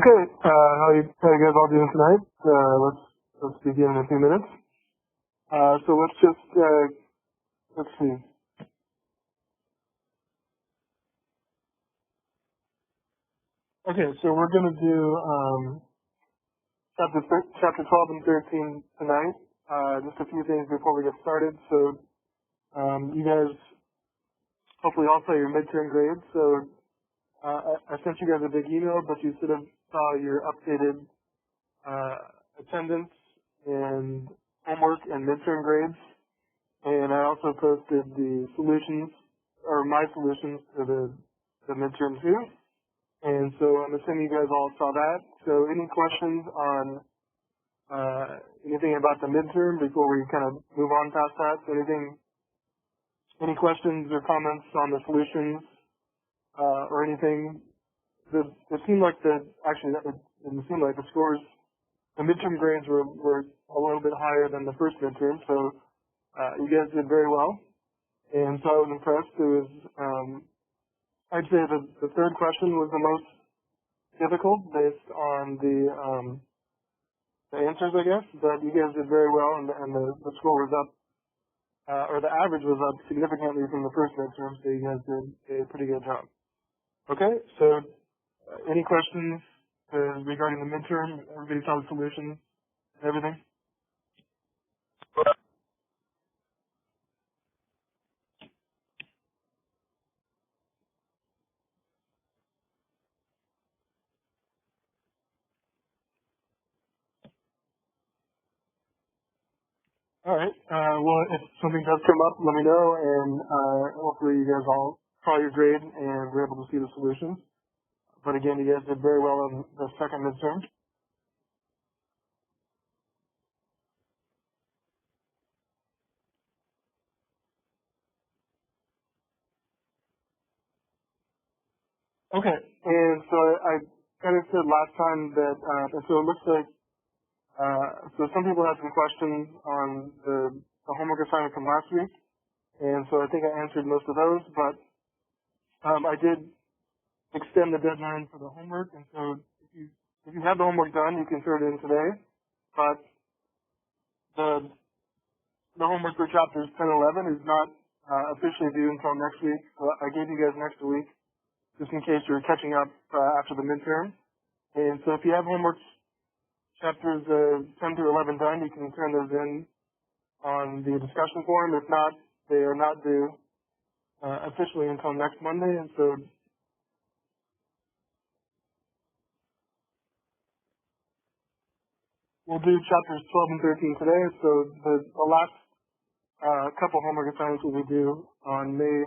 Okay, how you guys all doing tonight? Let's begin in a few minutes. So let's just let's see. Okay, so we're gonna do chapter 12 and 13 tonight. Just a few things before we get started. So you guys hopefully all saw your midterm grades. So I sent you guys a big email, but you should have saw your updated attendance and homework and midterm grades. And I also posted the solutions, or my solutions to the midterm too. And so I'm assuming you guys all saw that. So any questions on anything about the midterm before we kind of move on past that? So any questions or comments on the solutions or anything? It seemed like it didn't seem like the scores, the midterm grades were a little bit higher than the first midterm. So you guys did very well, and so I was impressed. It was, I'd say the third question was the most difficult based on the answers, I guess, but you guys did very well, and the score was up, or the average was up significantly from the first midterm, so you guys did a pretty good job. Okay, so any questions regarding the midterm? Everybody saw the solutions and everything? All right. Well, if something does come up, let me know, and hopefully you guys all saw your grade and were able to see the solutions. But again, you guys did very well in the second midterm. Okay. And so I kind of said last time that, and so it looks like, so some people had some questions on the homework assignment from last week, and so I think I answered most of those, but I did extend the deadline for the homework, and so if you have the homework done, you can turn it in today, but the homework for chapters 10 and 11 is not officially due until next week, so I gave you guys an extra week just in case you're catching up after the midterm. And so if you have homework chapters 10 through 11 done, you can turn those in on the discussion forum. If not, they are not due officially until next Monday, and so we'll do chapters 12 and 13 today. So the last couple homework assignments will be due on May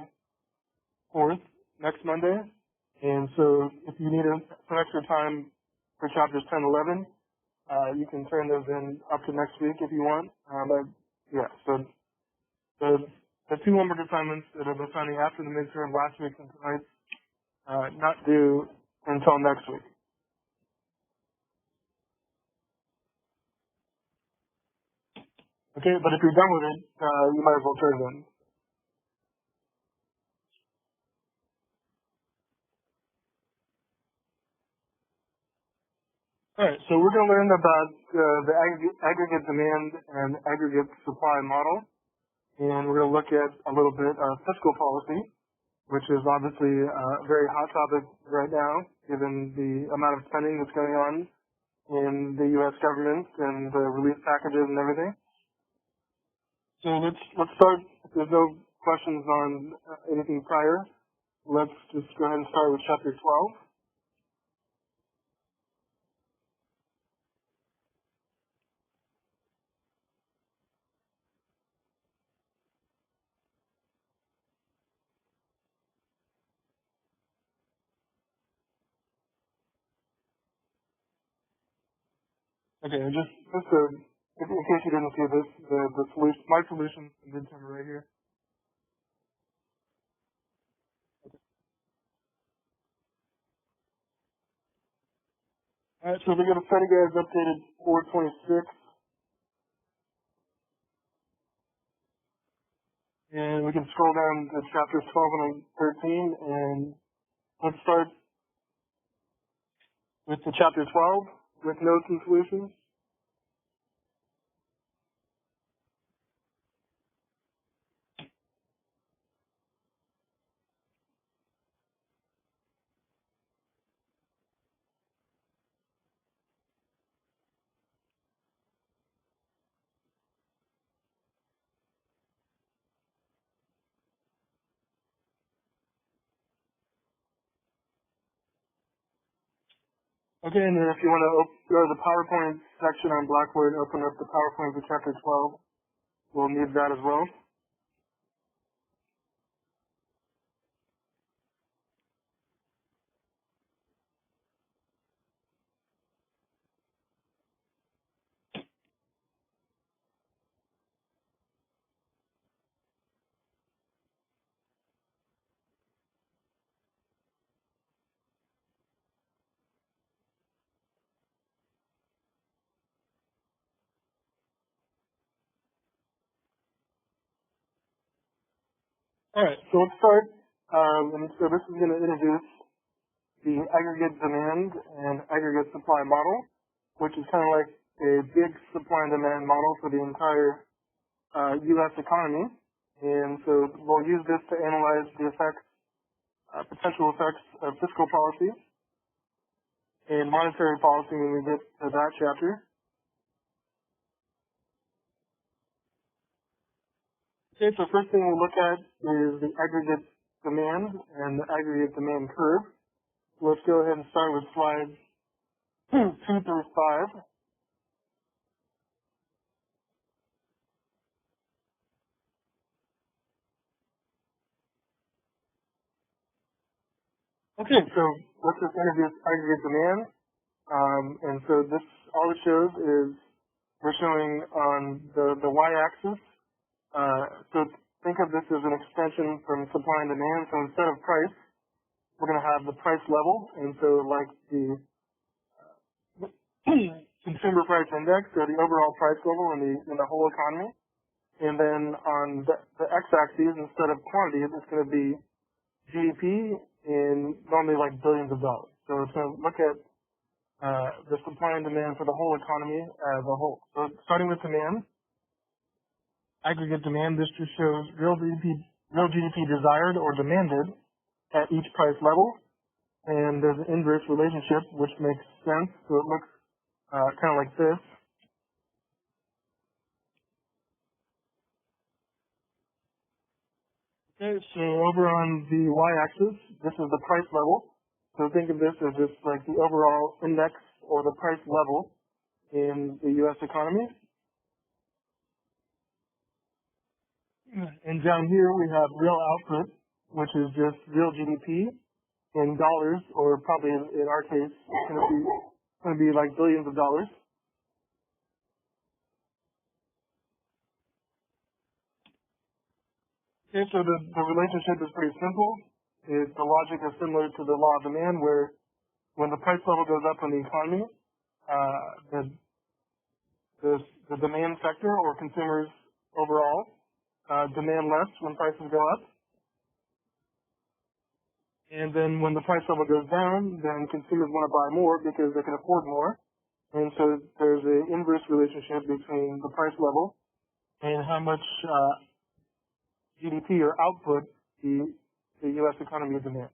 4th, next Monday. And so if you need some extra time for chapters 10 and 11, you can turn those in up to next week if you want. But yeah, so the two homework assignments that I've been assigning after the midterm last week and tonight, not due until next week. Okay, but if you're done with it, you might as well turn it in. All right, so we're going to learn about the aggregate demand and aggregate supply model, and we're going to look at a little bit of fiscal policy, which is obviously a very hot topic right now, given the amount of spending that's going on in the U.S. government and the relief packages and everything. So let's start. If there's no questions on anything prior, let's just go ahead and start with chapter 12. Okay, and just in case you didn't see this, the solution, my solution, midterm right here. All right, so we're going to study guys updated 426, and we can scroll down to chapters 12 and 13, and let's start. with the chapter 12 with notes and solutions. Okay, and then if you want to go to the PowerPoint section on Blackboard, open up the PowerPoint for chapter 12. We'll need that as well. All right, so let's start. And so this is going to introduce the aggregate demand and aggregate supply model, which is kind of like a big supply and demand model for the entire U.S. economy. And so we'll use this to analyze the effects, potential effects of fiscal policy and monetary policy when we get to that chapter. Okay, so first thing we'll look at is the aggregate demand and the aggregate demand curve. Let's go ahead and start with slides 2 through 5. Okay, so let's just introduce aggregate demand. And so this, all it shows is we're showing on the y-axis. So think of this as an extension from supply and demand. So instead of price, we're going to have the price level. And so like the consumer price index, or the overall price level in the whole economy. And then on the x-axis, instead of quantity, it's going to be GDP in normally like billions of dollars. So it's going to look at the supply and demand for the whole economy as a whole. So starting with demand, aggregate demand, this just shows real GDP desired or demanded at each price level. And there's an inverse relationship, which makes sense. So it looks kind of like this. Okay, so over on the y-axis, this is the price level. So think of this as just like the overall index or the price level in the U.S. economy. And down here we have real output, which is just real GDP in dollars, or probably in our case, it's going to be like billions of dollars. Okay, so the relationship is pretty simple. The logic is similar to the law of demand, where when the price level goes up in the economy, the demand sector or consumers overall demand less when prices go up. And then when the price level goes down, then consumers want to buy more because they can afford more. And so there's an inverse relationship between the price level and how much GDP or output the U.S. economy demands.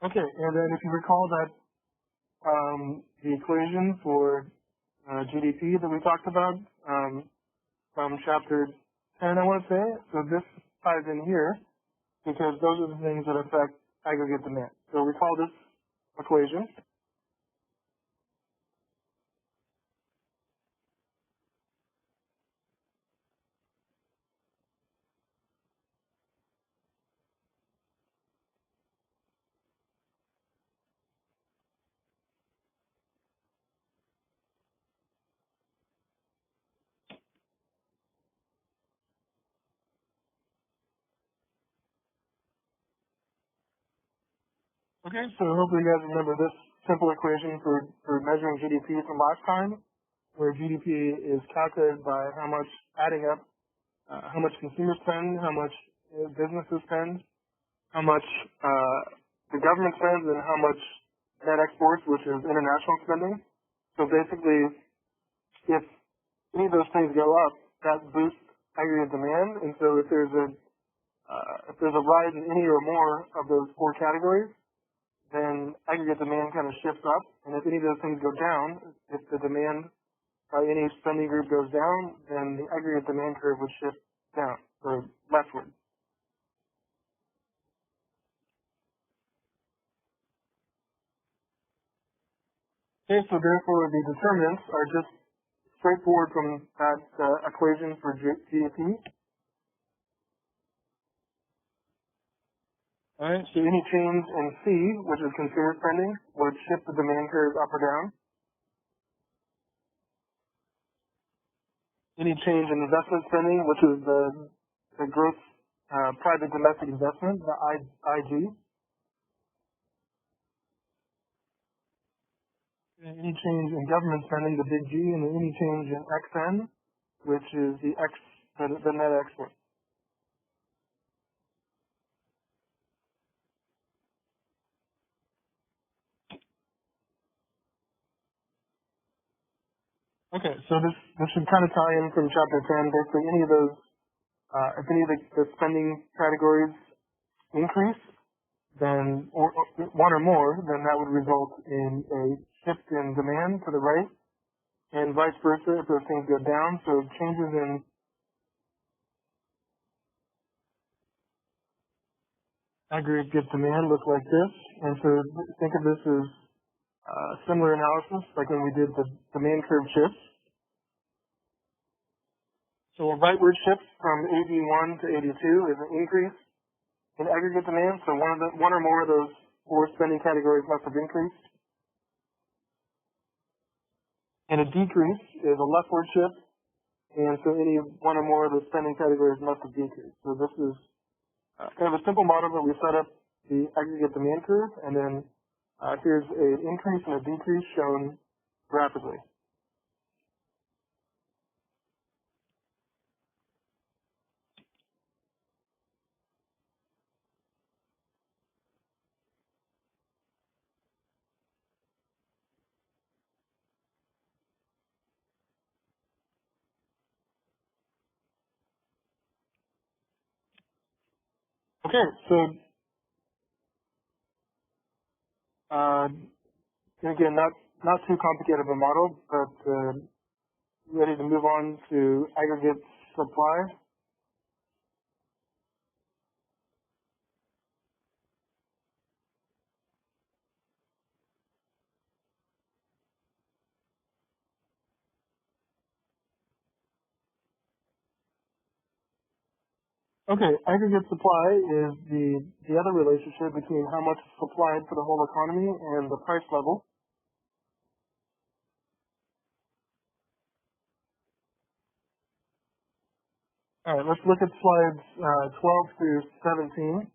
Okay, and then if you recall that the equation for GDP that we talked about from chapter 10, I want to say, so this ties in here because those are the things that affect aggregate demand. So recall this equation. Okay, so hopefully you guys remember this simple equation for measuring GDP from last time, where GDP is calculated by how much adding up how much consumers spend, how much businesses spend, how much the government spends, and how much net exports, which is international spending. So basically, if any of those things go up, that boosts aggregate demand. And so if there's a rise in any or more of those four categories, then aggregate demand kind of shifts up. And if any of those things go down, if the demand by any spending group goes down, then the aggregate demand curve would shift down, or leftward. Okay, so therefore the determinants are just straightforward from that equation for GDP. All right, so any change in C, which is consumer spending, would shift the demand curve up or down. Any change in investment spending, which is the gross private domestic investment, the IG. Any change in government spending, the big G, and then any change in XN, which is the net export. Okay, so this should kind of tie in from chapter 10. Basically, any of those, if any of the spending categories increase, then or one or more, then that would result in a shift in demand to the right, and vice versa if those things go down. So changes in aggregate demand look like this, and so think of this as similar analysis, like when we did the demand curve shifts. So a rightward shift from AD1 to AD2 is an increase in aggregate demand. So one or more of those four spending categories must have increased. And a decrease is a leftward shift, and so any one or more of those spending categories must have decreased. So this is kind of a simple model where we set up the aggregate demand curve, and then here's an increase and a decrease shown graphically. Okay, so again, not too complicated of a model, but ready to move on to aggregate supply. Okay, aggregate supply is the other relationship between how much is supplied for the whole economy and the price level. All right, let's look at slides 12 through 17.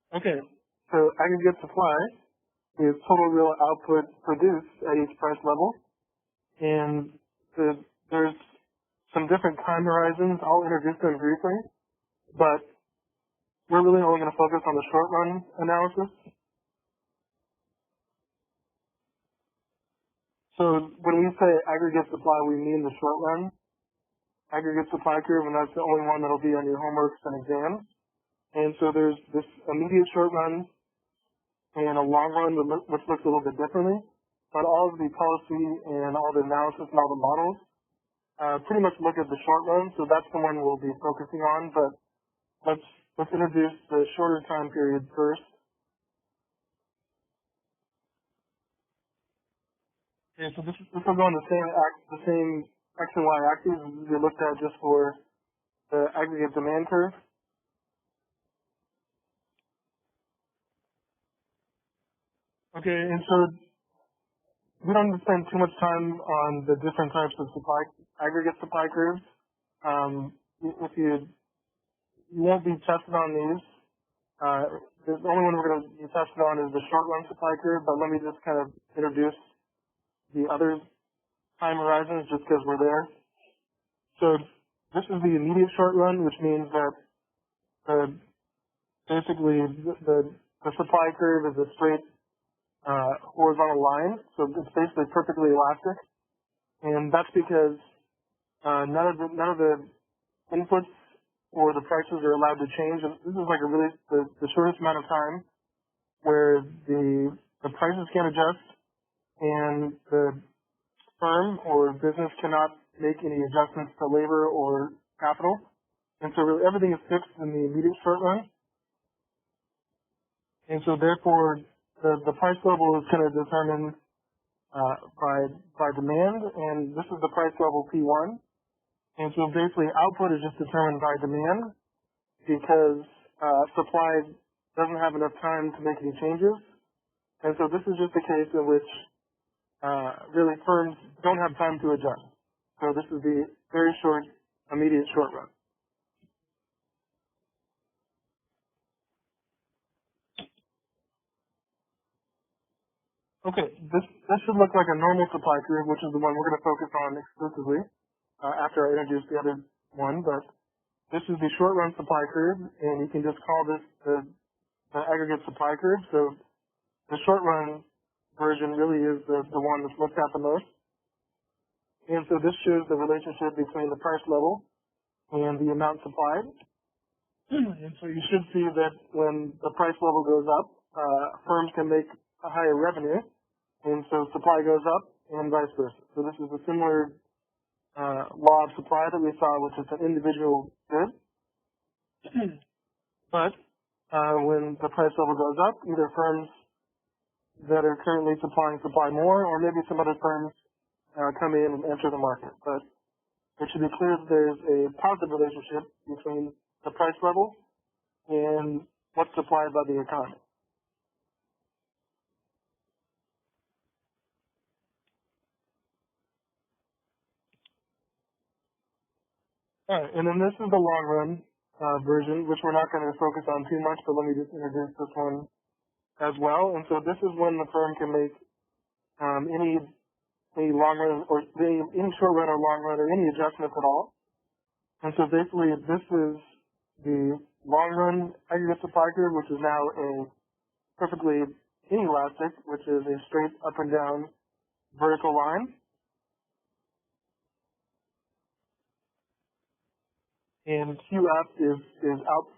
Okay, so aggregate supply is total real output produced at each price level, and there's some different time horizons. I'll introduce them briefly, but we're really only going to focus on the short run analysis. So when we say aggregate supply, we mean the short run aggregate supply curve, and that's the only one that'll be on your homeworks and exams. And so there's this immediate short run and a long run which looks a little bit differently. But all of the policy and all the analysis and all the models pretty much look at the short run, so that's the one we'll be focusing on. But let's introduce the shorter time period first. Okay, so this will go on the same X and Y axes we looked at just for the aggregate demand curve. Okay, and so we don't spend too much time on the different types of aggregate supply curves. If you won't be tested on these. The only one we're going to be tested on is the short run supply curve, but let me just kind of introduce the other time horizons just because we're there. So this is the immediate short run, which means that basically the supply curve is a straight horizontal line, so it's basically perfectly elastic, and that's because none of the inputs or the prices are allowed to change. And this is like the shortest amount of time where the prices can adjust and the firm or business cannot make any adjustments to labor or capital. And so really everything is fixed in the immediate short run. And so therefore the price level is kind of determined by demand, and this is the price level P1. And so basically output is just determined by demand because supply doesn't have enough time to make any changes. And so this is just a case in which really firms don't have time to adjust. So this is the very short, immediate short run. Okay, this should look like a normal supply curve, which is the one we're going to focus on exclusively after I introduce the other one. But this is the short run supply curve, and you can just call this the aggregate supply curve. So the short run version really is the one that's looked at the most. And so this shows the relationship between the price level and the amount supplied. And so you should see that when the price level goes up, firms can make a higher revenue, and so supply goes up and vice versa. So this is a similar law of supply that we saw, which is an individual good. But when the price level goes up, either firms that are currently supply more, or maybe some other firms come in and enter the market. But it should be clear that there's a positive relationship between the price level and what's supplied by the economy. All right, and then this is the long run version, which we're not going to focus on too much, but let me just introduce this one as well. And so this is when the firm can make any long run or any short run or long run or any adjustments at all. And so basically this is the long run aggregate supply curve, which is now a perfectly inelastic, which is a straight up and down vertical line. And QF is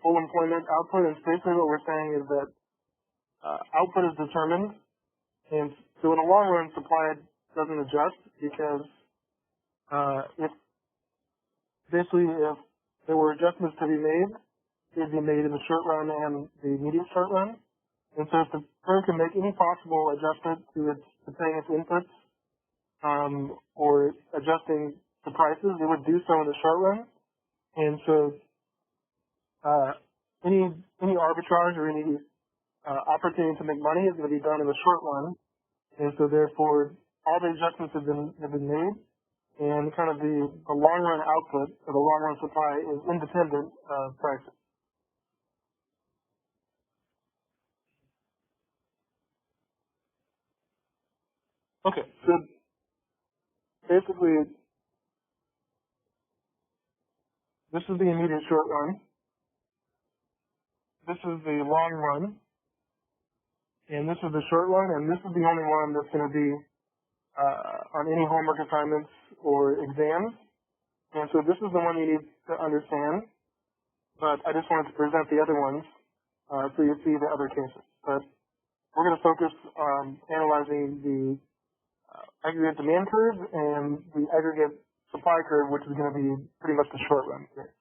full employment output, and basically what we're saying is that output is determined, and so in the long run, supply doesn't adjust because if there were adjustments to be made, they'd be made in the short run and the immediate short run. And so if the firm can make any possible adjustment to paying its inputs or adjusting the prices, it would do so in the short run. And so any arbitrage or any opportunity to make money is going to be done in the short run. And so therefore, all the adjustments have been made, and kind of the long run output or the long run supply is independent of prices. Okay, so basically, this is the immediate short run. This is the long run, and this is the short run, and this is the only one that's going to be on any homework assignments or exams. And so this is the one you need to understand, but I just wanted to present the other ones so you see the other cases. But we're going to focus on analyzing the aggregate demand curve and the aggregate supply curve, which is going to be pretty much the short run here.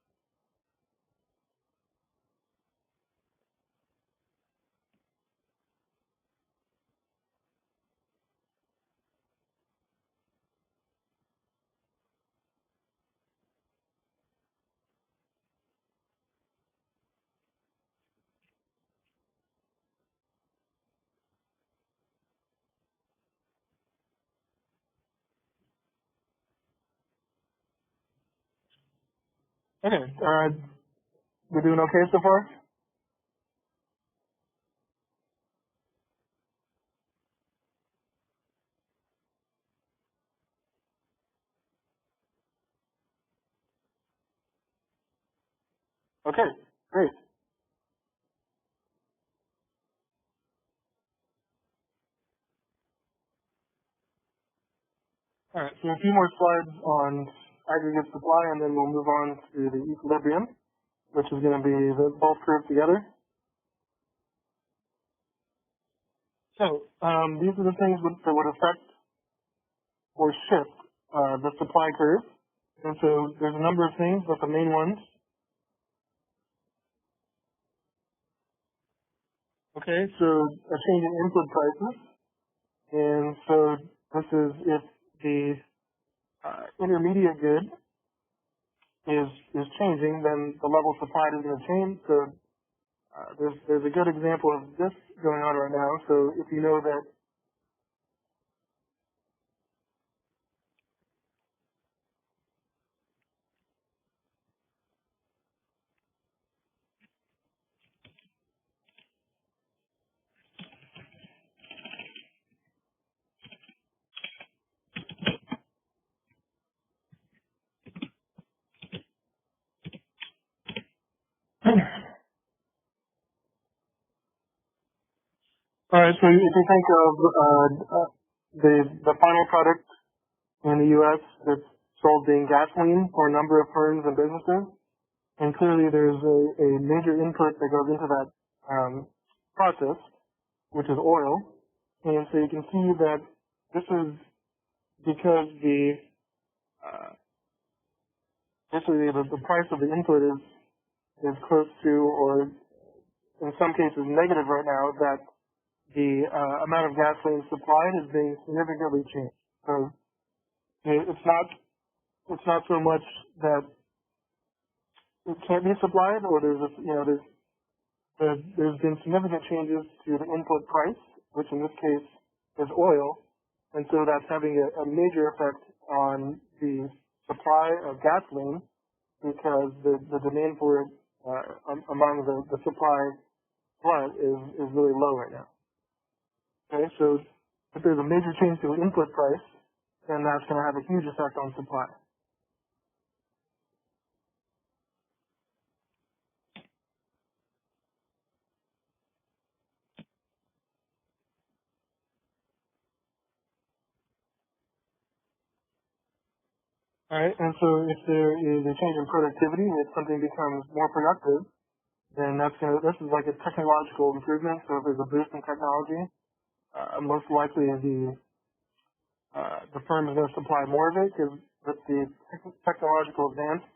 Okay, we're doing okay so far? Okay, great. All right, so a few more slides on aggregate supply, and then we'll move on to the equilibrium, which is going to be the both curves together. So these are the things that would affect or shift the supply curve. And so there's a number of things, but the main ones. Okay, so a change in input prices. And so this is if the intermediate good is changing, then the level supplied is going to change. So there's a good example of this going on right now. So if you know that, all right, so if you think of the final product in the U.S. that's sold being gasoline for a number of firms and businesses, and clearly there's a major input that goes into that process, which is oil. And so you can see that this is because uh, basically the price of the input is close to, or in some cases negative right now, that the amount of gasoline supplied is being significantly changed. So it's not so much that it can't be supplied, or there's been significant changes to the input price, which in this case is oil, and so that's having a major effect on the supply of gasoline because the demand for it among the supply glut is really low right now. Okay, so if there's a major change to the input price, then that's going to have a huge effect on supply. All right, and so if there is a change in productivity, if something becomes more productive, then this is like a technological improvement. So if there's a boost in technology, most likely the firm is going to supply more of it because with the technological advance,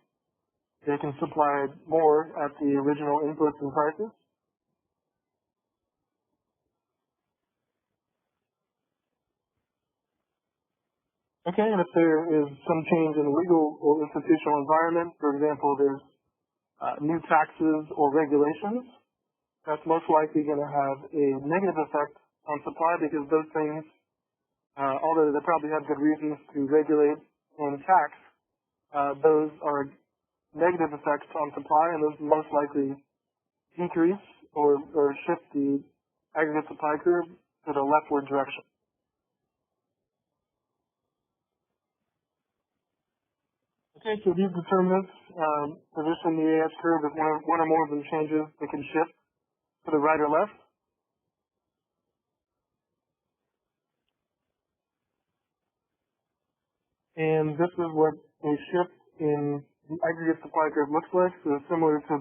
they can supply more at the original inputs and prices. Okay, and if there is some change in the legal or institutional environment, for example, there's new taxes or regulations, that's most likely going to have a negative effect on supply because those things, although they probably have good reasons to regulate and tax, those are negative effects on supply, and those most likely decrease or shift the aggregate supply curve to the leftward direction. Okay, so these determinants position the AS curve if one or more of them changes, it can shift to the right or left. And this is what a shift in the aggregate supply curve looks like. So similar to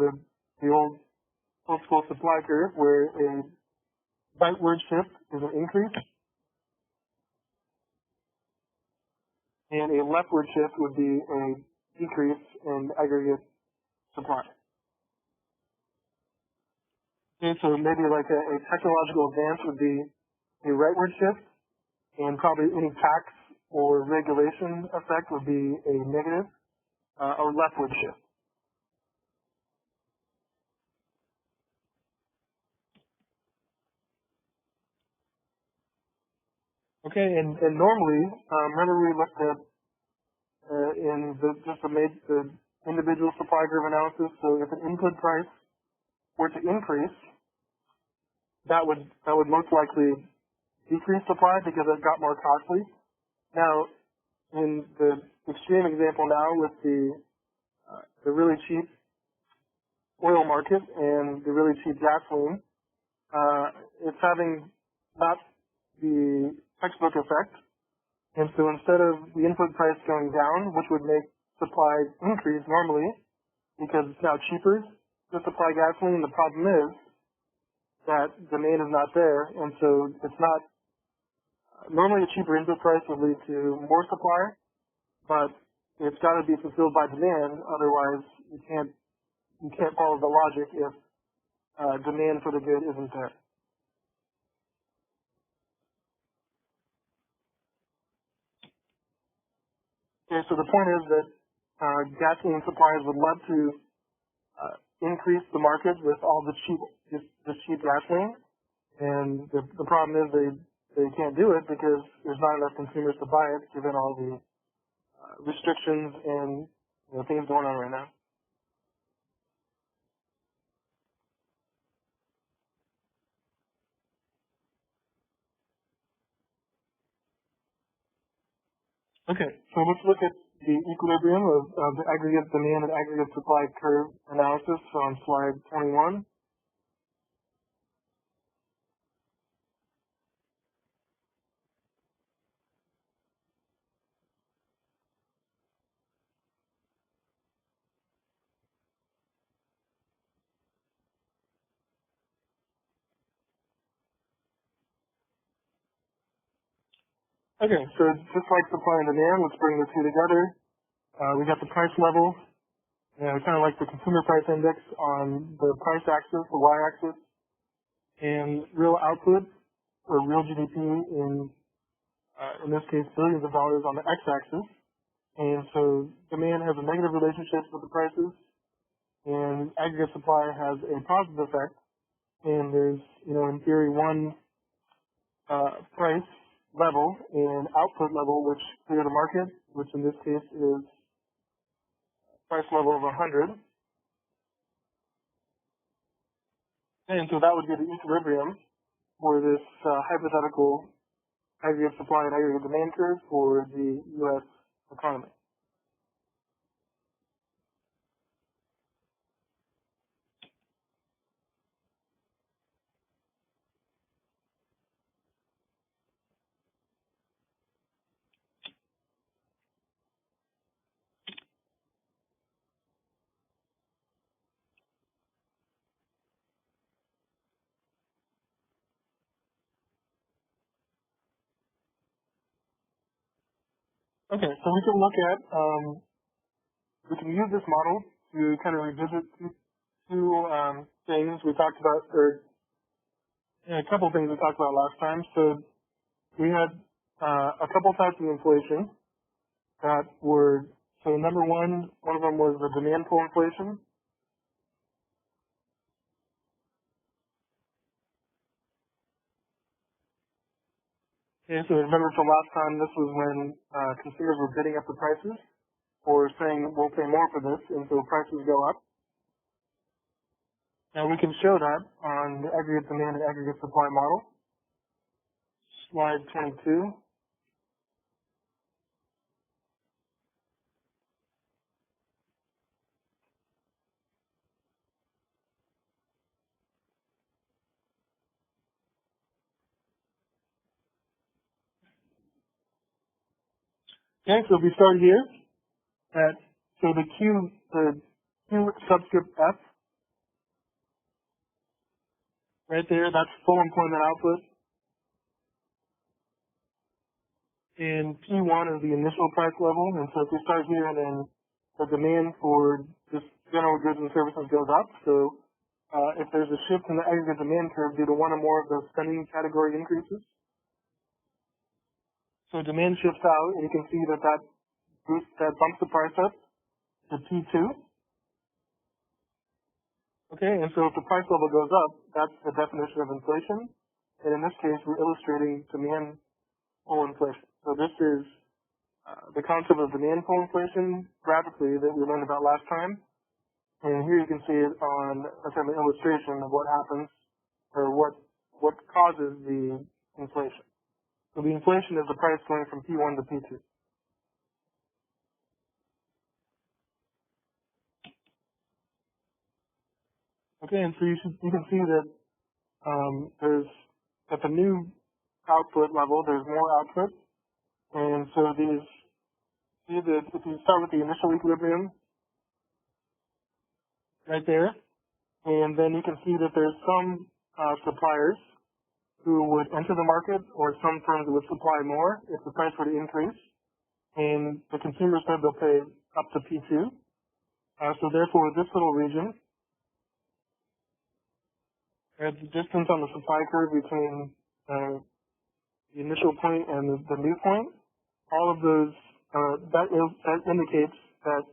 the old school supply curve where a rightward shift is an increase and a leftward shift would be a decrease in aggregate supply. Okay, so maybe like a technological advance would be a rightward shift, and probably any tax or regulation effect would be a negative or leftward shift. Okay, and normally, remember we looked at in the individual supply curve analysis. So if an input price were to increase, that would most likely decrease supply because it got more costly. Now, in the extreme example now with the really cheap oil market and the really cheap gasoline, it's having not the textbook effect. And so instead of the input price going down, which would make supply increase normally because it's now cheaper to supply gasoline, the problem is that demand is not there, and so it's not. Normally a cheaper input price would lead to more supply, but it's got to be fulfilled by demand, otherwise you can't follow the logic if demand for the good isn't there. Okay, so the point is that gasoline suppliers would love to increase the market with all the cheap gasoline, and the problem is they can't do it because there's not enough consumers to buy it, given all the restrictions and things going on right now. Okay, so let's look at the equilibrium of the aggregate demand and aggregate supply curve analysis on slide 21. Okay, so just like supply and demand, let's bring the two together. We got the price level, and kind of like the consumer price index on the price axis, the y-axis, and real output, or real GDP in this case, billions of dollars on the x-axis. And so demand has a negative relationship with the prices, and aggregate supply has a positive effect. And there's, in theory, one price level and output level which clear the market, which in this case is price level of 100. And so that would be the equilibrium for this hypothetical aggregate supply and aggregate demand curve for the U.S. economy. Okay, so we can look at, we can use this model to kind of revisit two things we talked about, or a couple things we talked about last time. So we had a couple types of inflation that were, so number one of them was the demand pull inflation. Okay, so remember from last time, this was when consumers were bidding up the prices or saying we'll pay more for this, and so prices go up. Now we can show that on the aggregate demand and aggregate supply model. Slide 22. Okay, so if we start here at, so the Q subscript F, right there, that's full employment output. And P1 is the initial price level, and so if we start here, and then the demand for just general goods and services goes up. So if there's a shift in the aggregate demand curve due to one or more of those spending category increases, so demand shifts out, and you can see that that bumps the price up to P2. Okay, and so if the price level goes up, that's the definition of inflation. And in this case, we're illustrating demand pull inflation. So this is the concept of demand pull inflation graphically that we learned about last time. And here you can see it on an illustration of what happens or what causes the inflation. So the inflation is the price going from P1 to P2. Okay, and so you can see that there's at the new output level there's more output, and so these see that if you start with the initial equilibrium right there, and then you can see that there's some suppliers who would enter the market, or some firms would supply more if the price were to increase, and the consumer said they'll pay up to P2. So therefore, this little region, at the distance on the supply curve between the initial point and the new point, all of those, that indicates that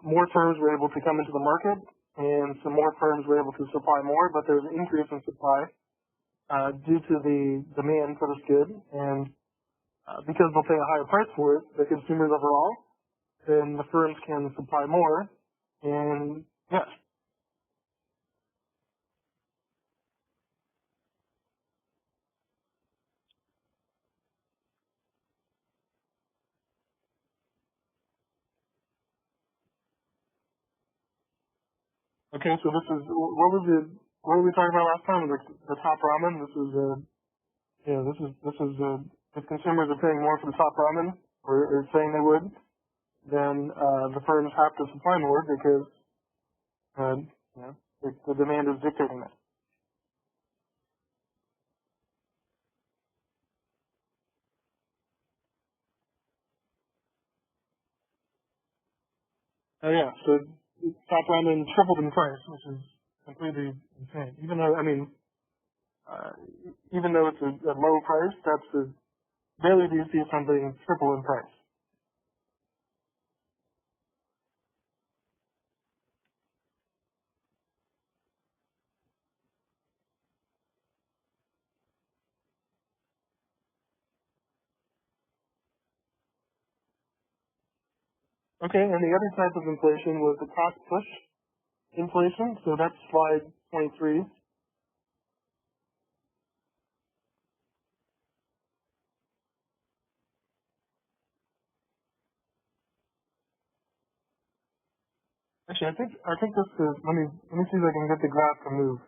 more firms were able to come into the market, and some more firms were able to supply more, but there's an increase in supply due to the demand for this good, and because they'll pay a higher price for it, the consumers overall, then the firms can supply more, and yes. Okay, so this is, what were we talking about last time? The top ramen. This is if consumers are paying more for the top ramen, or saying they would, then the firms have to supply more because the demand is dictating that. Oh yeah, so top ramen tripled in price, which is completely insane. Even though it's a low price, barely do you see something triple in price. Okay, and the other type of inflation was the cost push inflation. So that's slide 23. Actually, I think this is. Let me see if I can get the graph to move.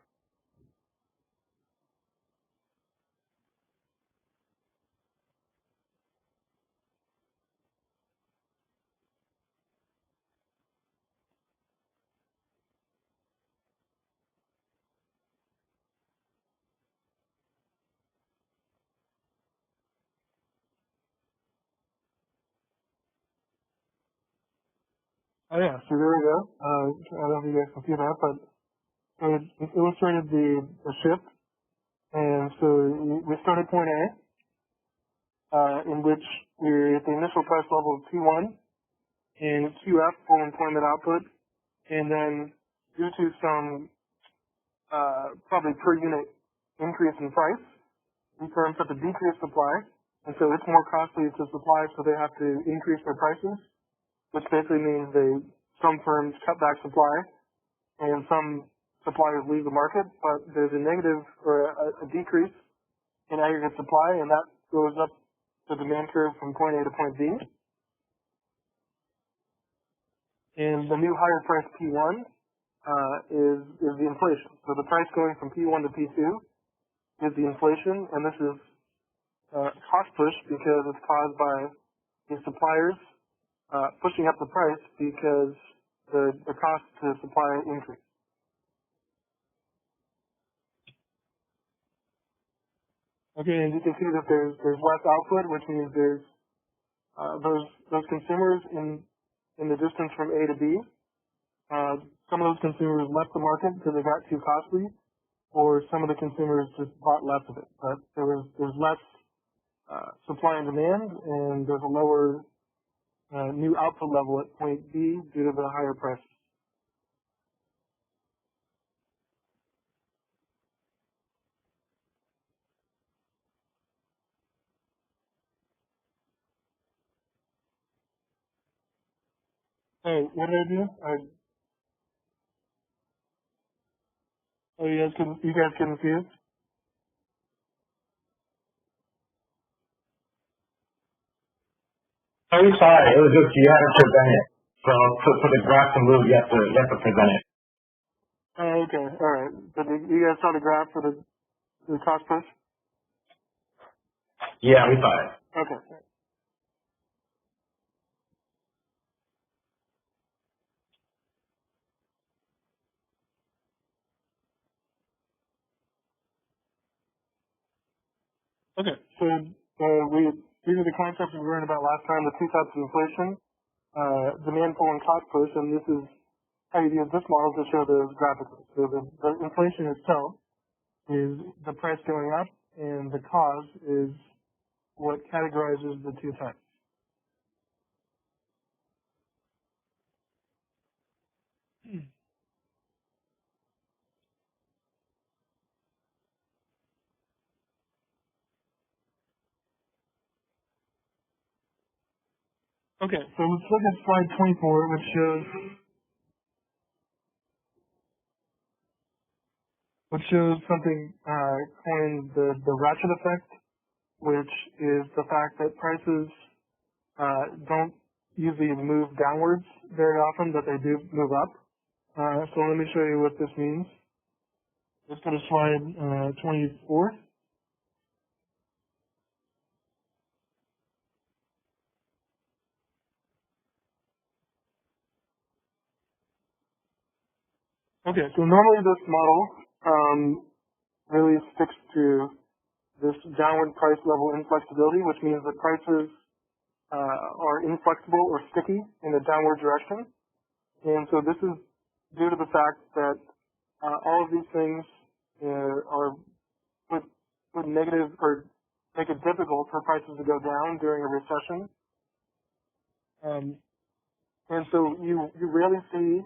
Oh yeah, so there we go. I don't know if you guys can see that, but so it illustrated the shift. And so we start at point A, in which we're at the initial price level of P1 and QF, full employment output, and then due to some probably per unit increase in price, these firms have to decrease supply, and so it's more costly to supply, so they have to increase their prices, which basically means some firms cut back supply, and some suppliers leave the market, but there's a negative or a decrease in aggregate supply, and that goes up the demand curve from point A to point B. And the new higher price P1 is the inflation. So the price going from P1 to P2 is the inflation, and this is cost push because it's caused by the suppliers pushing up the price because the cost to supply increase. Okay, and you can see that there's less output, which means there's those consumers in the distance from A to B. Some of those consumers left the market because they got too costly, or some of the consumers just bought less of it. But there's less supply and demand, and there's a lower new output level at point B due to the higher price. Oh, what did I do? Oh, you guys confused? Oh, we saw it. It was just you had to present it. So for the graph to move, you have to present it. Oh, okay, all right. But you guys saw the graph for the cost push? Yeah, we saw it. Okay. Okay, so these are the concepts we learned about last time, the two types of inflation, demand pull and cost push, and this is how you use this model to show those graphically. So the inflation itself is the price going up, and the cause is what categorizes the two types. Okay, so let's look at slide 24, which shows something coined the ratchet effect, which is the fact that prices don't usually move downwards very often, but they do move up. So let me show you what this means. Let's go to slide 24. Okay, so normally this model really sticks to this downward price level inflexibility, which means that prices are inflexible or sticky in a downward direction. And so this is due to the fact that all of these things are would negative or make it difficult for prices to go down during a recession. And so you rarely see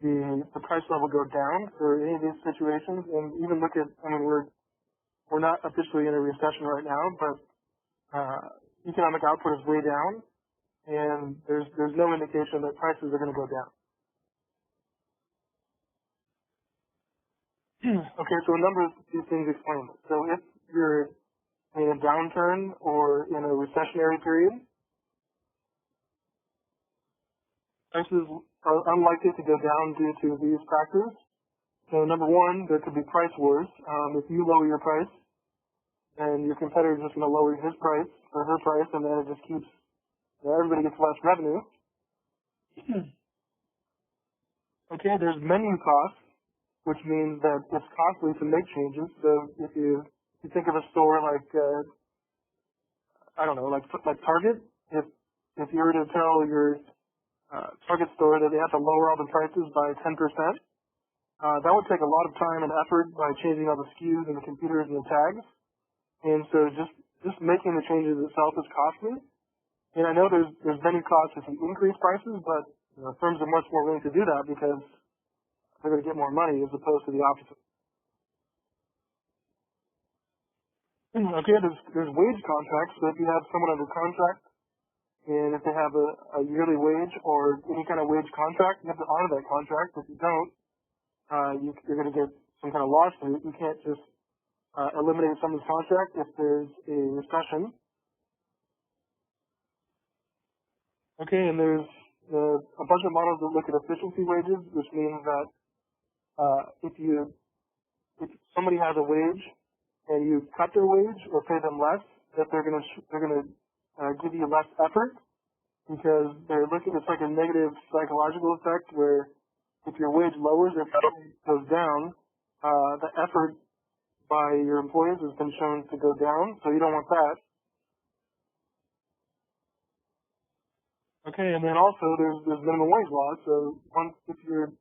the price level go down for any of these situations. And even look at, I mean, we're not officially in a recession right now, but economic output is way down, and there's no indication that prices are going to go down. Okay, so a number of these things explain it. So if you're in a downturn or in a recessionary period, prices are unlikely to go down due to these factors. So number one, there could be price wars. If you lower your price, then your competitor is just going to lower his price or her price, and then it just keeps, everybody gets less revenue. Okay, there's menu costs, which means that it's costly to make changes. So if you think of a store like I don't know, like Target, if you were to tell your Target store that they have to lower all the prices by 10%, that would take a lot of time and effort by changing all the SKUs and the computers and the tags. And so just making the changes itself is costly. And I know there's many costs if you increase prices, but firms are much more willing to do that because they're going to get more money as opposed to the opposite. Okay, there's wage contracts. So if you have someone under contract, and if they have a yearly wage or any kind of wage contract, you have to honor that contract. If you don't, you're going to get some kind of lawsuit. You can't just eliminate someone's contract if there's a recession. Okay, and there's a bunch of models that look at efficiency wages, which means that if somebody has a wage and you cut their wage or pay them less, that they're gonna give you less effort because they're looking. It's like a negative psychological effect where if your wage lowers or goes down, the effort by your employees has been shown to go down. So you don't want that. Okay, and then also there's minimum wage laws. So if you're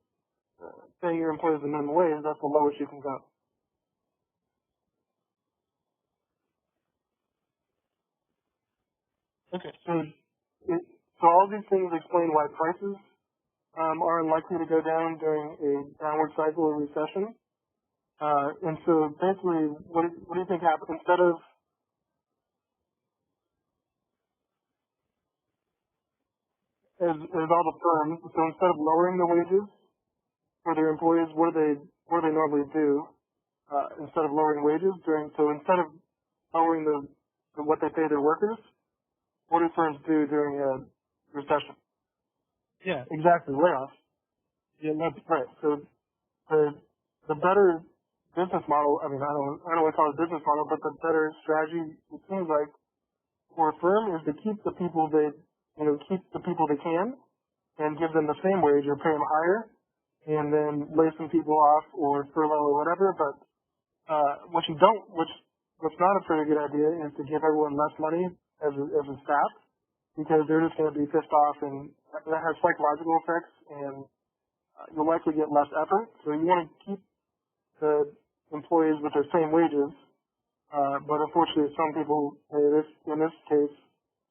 paying your employees the minimum wage, that's the lowest you can go. Okay, so all these things explain why prices are unlikely to go down during a downward cycle or recession. And so basically, what do you think happens instead of? as all the firms. So instead of lowering the wages for their employees, what do they normally do? Instead of lowering wages instead of lowering what they pay their workers, what do firms do during a recession? Yeah, exactly, layoffs. Yeah, that's right. So the better business model, I mean, I don't want to call it a business model, but the better strategy, it seems like, for a firm is to keep the people they can and give them the same wage or pay them higher and then lay some people off or furlough or whatever. But what's not a very good idea is to give everyone less money as a staff because they're just going to be pissed off and that has psychological effects and you'll likely get less effort. So you want to keep the employees with their same wages, but unfortunately some people, in this case,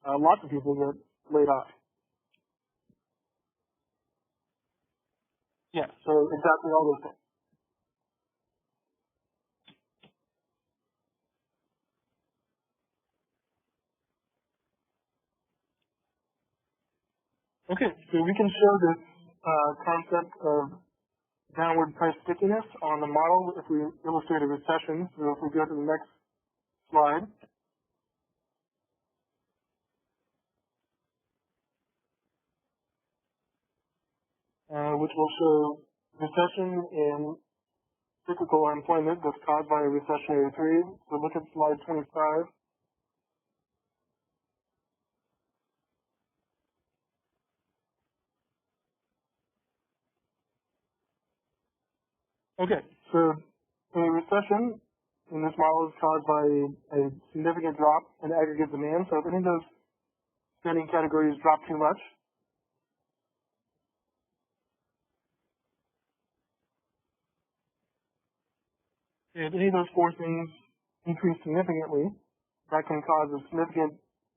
lots of people get laid off. Yeah, so exactly all those things. Okay, so we can show this concept of downward price stickiness on the model if we illustrate a recession. So if we go to the next slide, which will show recession in cyclical unemployment that's caused by a recessionary period. So look at slide 25. Okay, so a recession in this model is caused by a significant drop in aggregate demand. So if any of those spending categories drop too much, if any of those four things increase significantly, that can cause a significant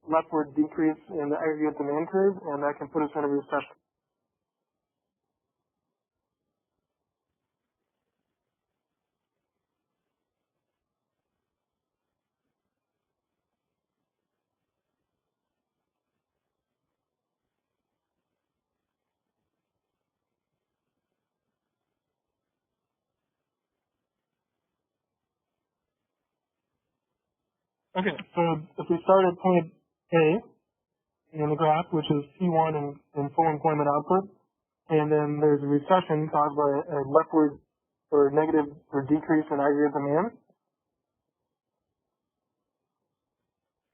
leftward decrease in the aggregate demand curve, and that can put us in a recession. Okay, so if we start at point A in the graph, which is P1 in full employment output, and then there's a recession caused by a leftward or negative or decrease in aggregate demand.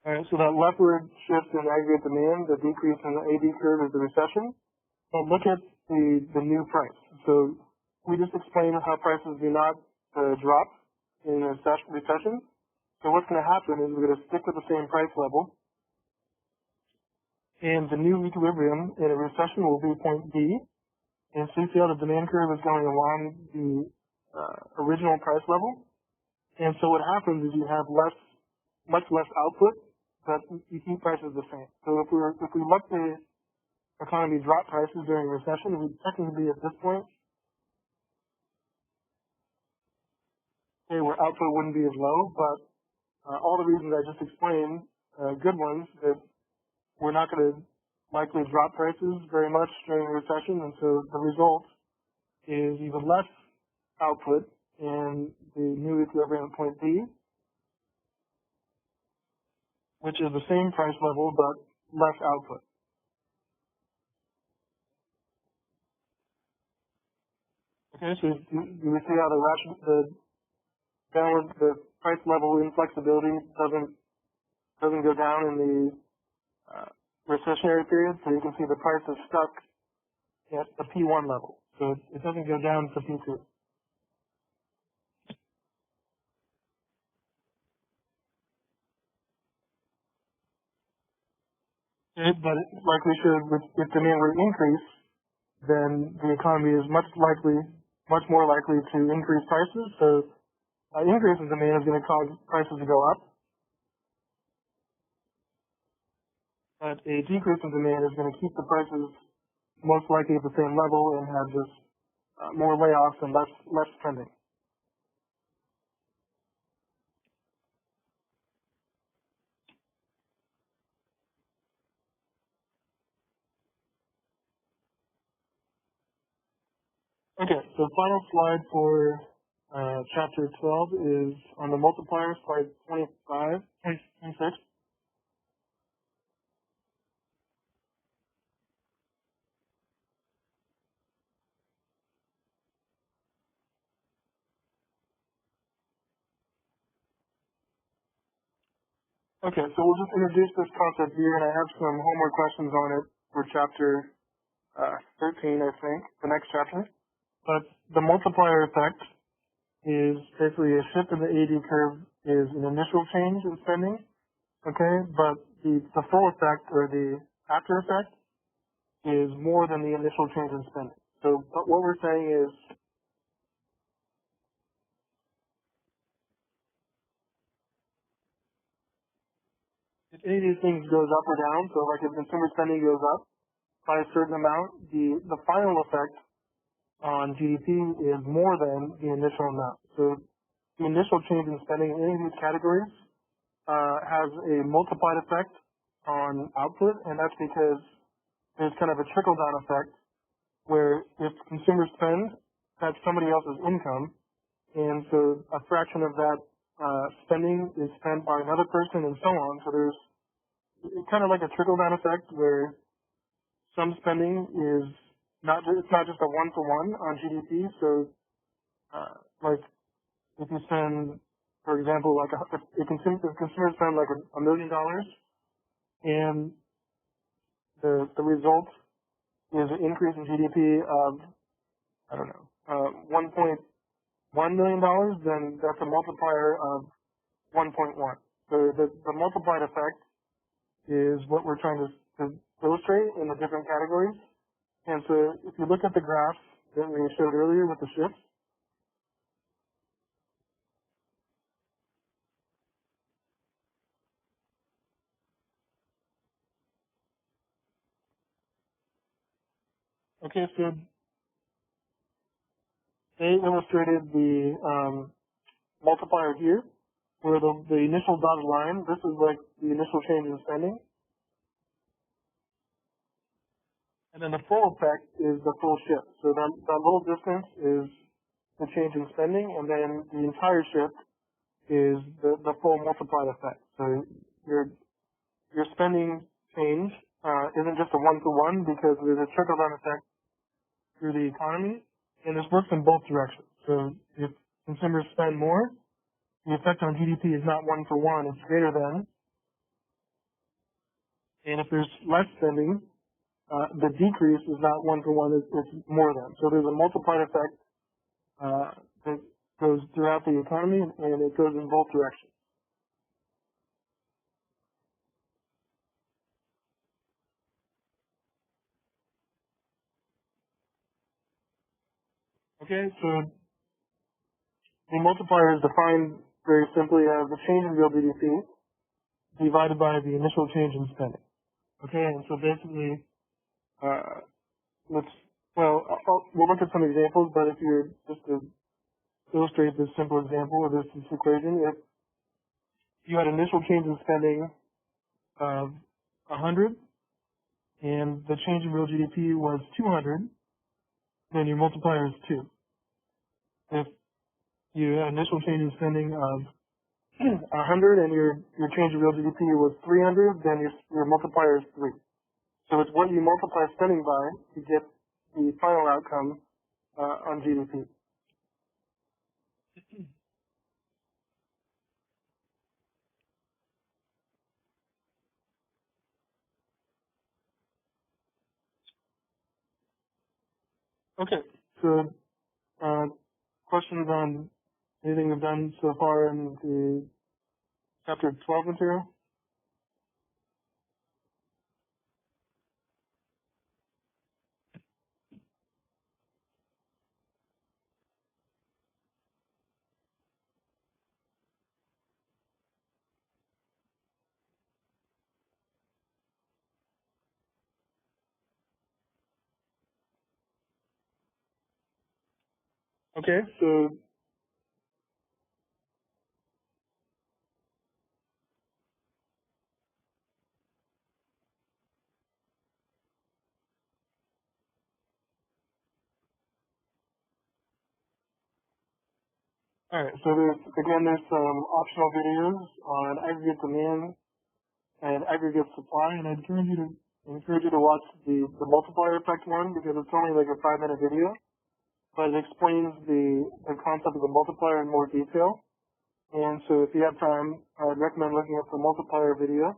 All right, so that leftward shift in aggregate demand, the decrease in the AB curve is the recession. But look at the new price. So we just explained how prices do not drop in a recession. So what's going to happen is we're going to stick with the same price level, and the new equilibrium in a recession will be point B. And so you see how the demand curve is going along the original price level. And so what happens is you have much less output, but you keep prices the same. So if we let the economy drop prices during a recession, we'd technically be at this point, where output wouldn't be as low, but all the reasons I just explained, good ones, that we're not going to likely drop prices very much during a recession, and so the result is even less output in the new equilibrium point B, which is the same price level but less output. Okay, so you see how the price level inflexibility doesn't go down in the recessionary period, so you can see the price is stuck at the P1 level. So it doesn't go down to P2. But like we should, if demand were to increase, then the economy is much more likely to increase prices. So an increase in demand is going to cause prices to go up. But a decrease in demand is going to keep the prices most likely at the same level and have just more layoffs and less spending. Okay, the final slide for chapter 12 is on the multiplier, slide 26. Okay, so we'll just introduce this concept here, and I have some homework questions on it for chapter 13, I think, the next chapter. But the multiplier effect is basically a shift in the AD curve is an initial change in spending, okay? But the full effect, or the after effect, is more than the initial change in spending. So what we're saying is, if any of these things goes up or down, so like if consumer spending goes up by a certain amount, the final effect on GDP is more than the initial amount. So the initial change in spending in any of these categories has a multiplied effect on output, and that's because there's kind of a trickle-down effect where if consumers spend, that's somebody else's income, and so a fraction of that spending is spent by another person, and so on. So there's kind of like a trickle-down effect where some spending is it's not just a one-for-one on GDP. So like if you spend, for example, like if consumers spend like $1 million, and the result is an increase in GDP of, I don't know, $1.1 million, then that's a multiplier of 1.1. So the multiplied effect is what we're trying to illustrate in the different categories. And so if you look at the graph that we showed earlier with the shifts, okay, so they illustrated the multiplier here, where the initial dotted line, this is like the initial change in spending. And then the full effect is the full shift. So that little distance is the change in spending, and then the entire shift is the full multiplied effect. So your spending change isn't just a one-to-one, because there's a trickle-down effect through the economy, and this works in both directions. So if consumers spend more, the effect on GDP is not one-for-one, it's greater than. And if there's less spending, the decrease is not one-for-one, it's more than. So there's a multiplied effect that goes throughout the economy, and it goes in both directions. Okay, so the multiplier is defined very simply as the change in real GDP divided by the initial change in spending. Okay, and so basically, we'll look at some examples, but if you're just to illustrate this simple example of this equation, if you had initial change in spending of 100 and the change in real GDP was 200, then your multiplier is 2. If you had initial change in spending of 100 and your change in real GDP was 300, then your multiplier is 3. So it's what you multiply spending by to get the final outcome on GDP. Okay, so questions on anything we've done so far in the chapter 12 material? Okay, so Alright, so there's some optional videos on aggregate demand and aggregate supply, and I encourage you to watch the multiplier effect one because it's only like a 5-minute video, but it explains the concept of the multiplier in more detail. And so if you have time, I'd recommend looking up the multiplier video.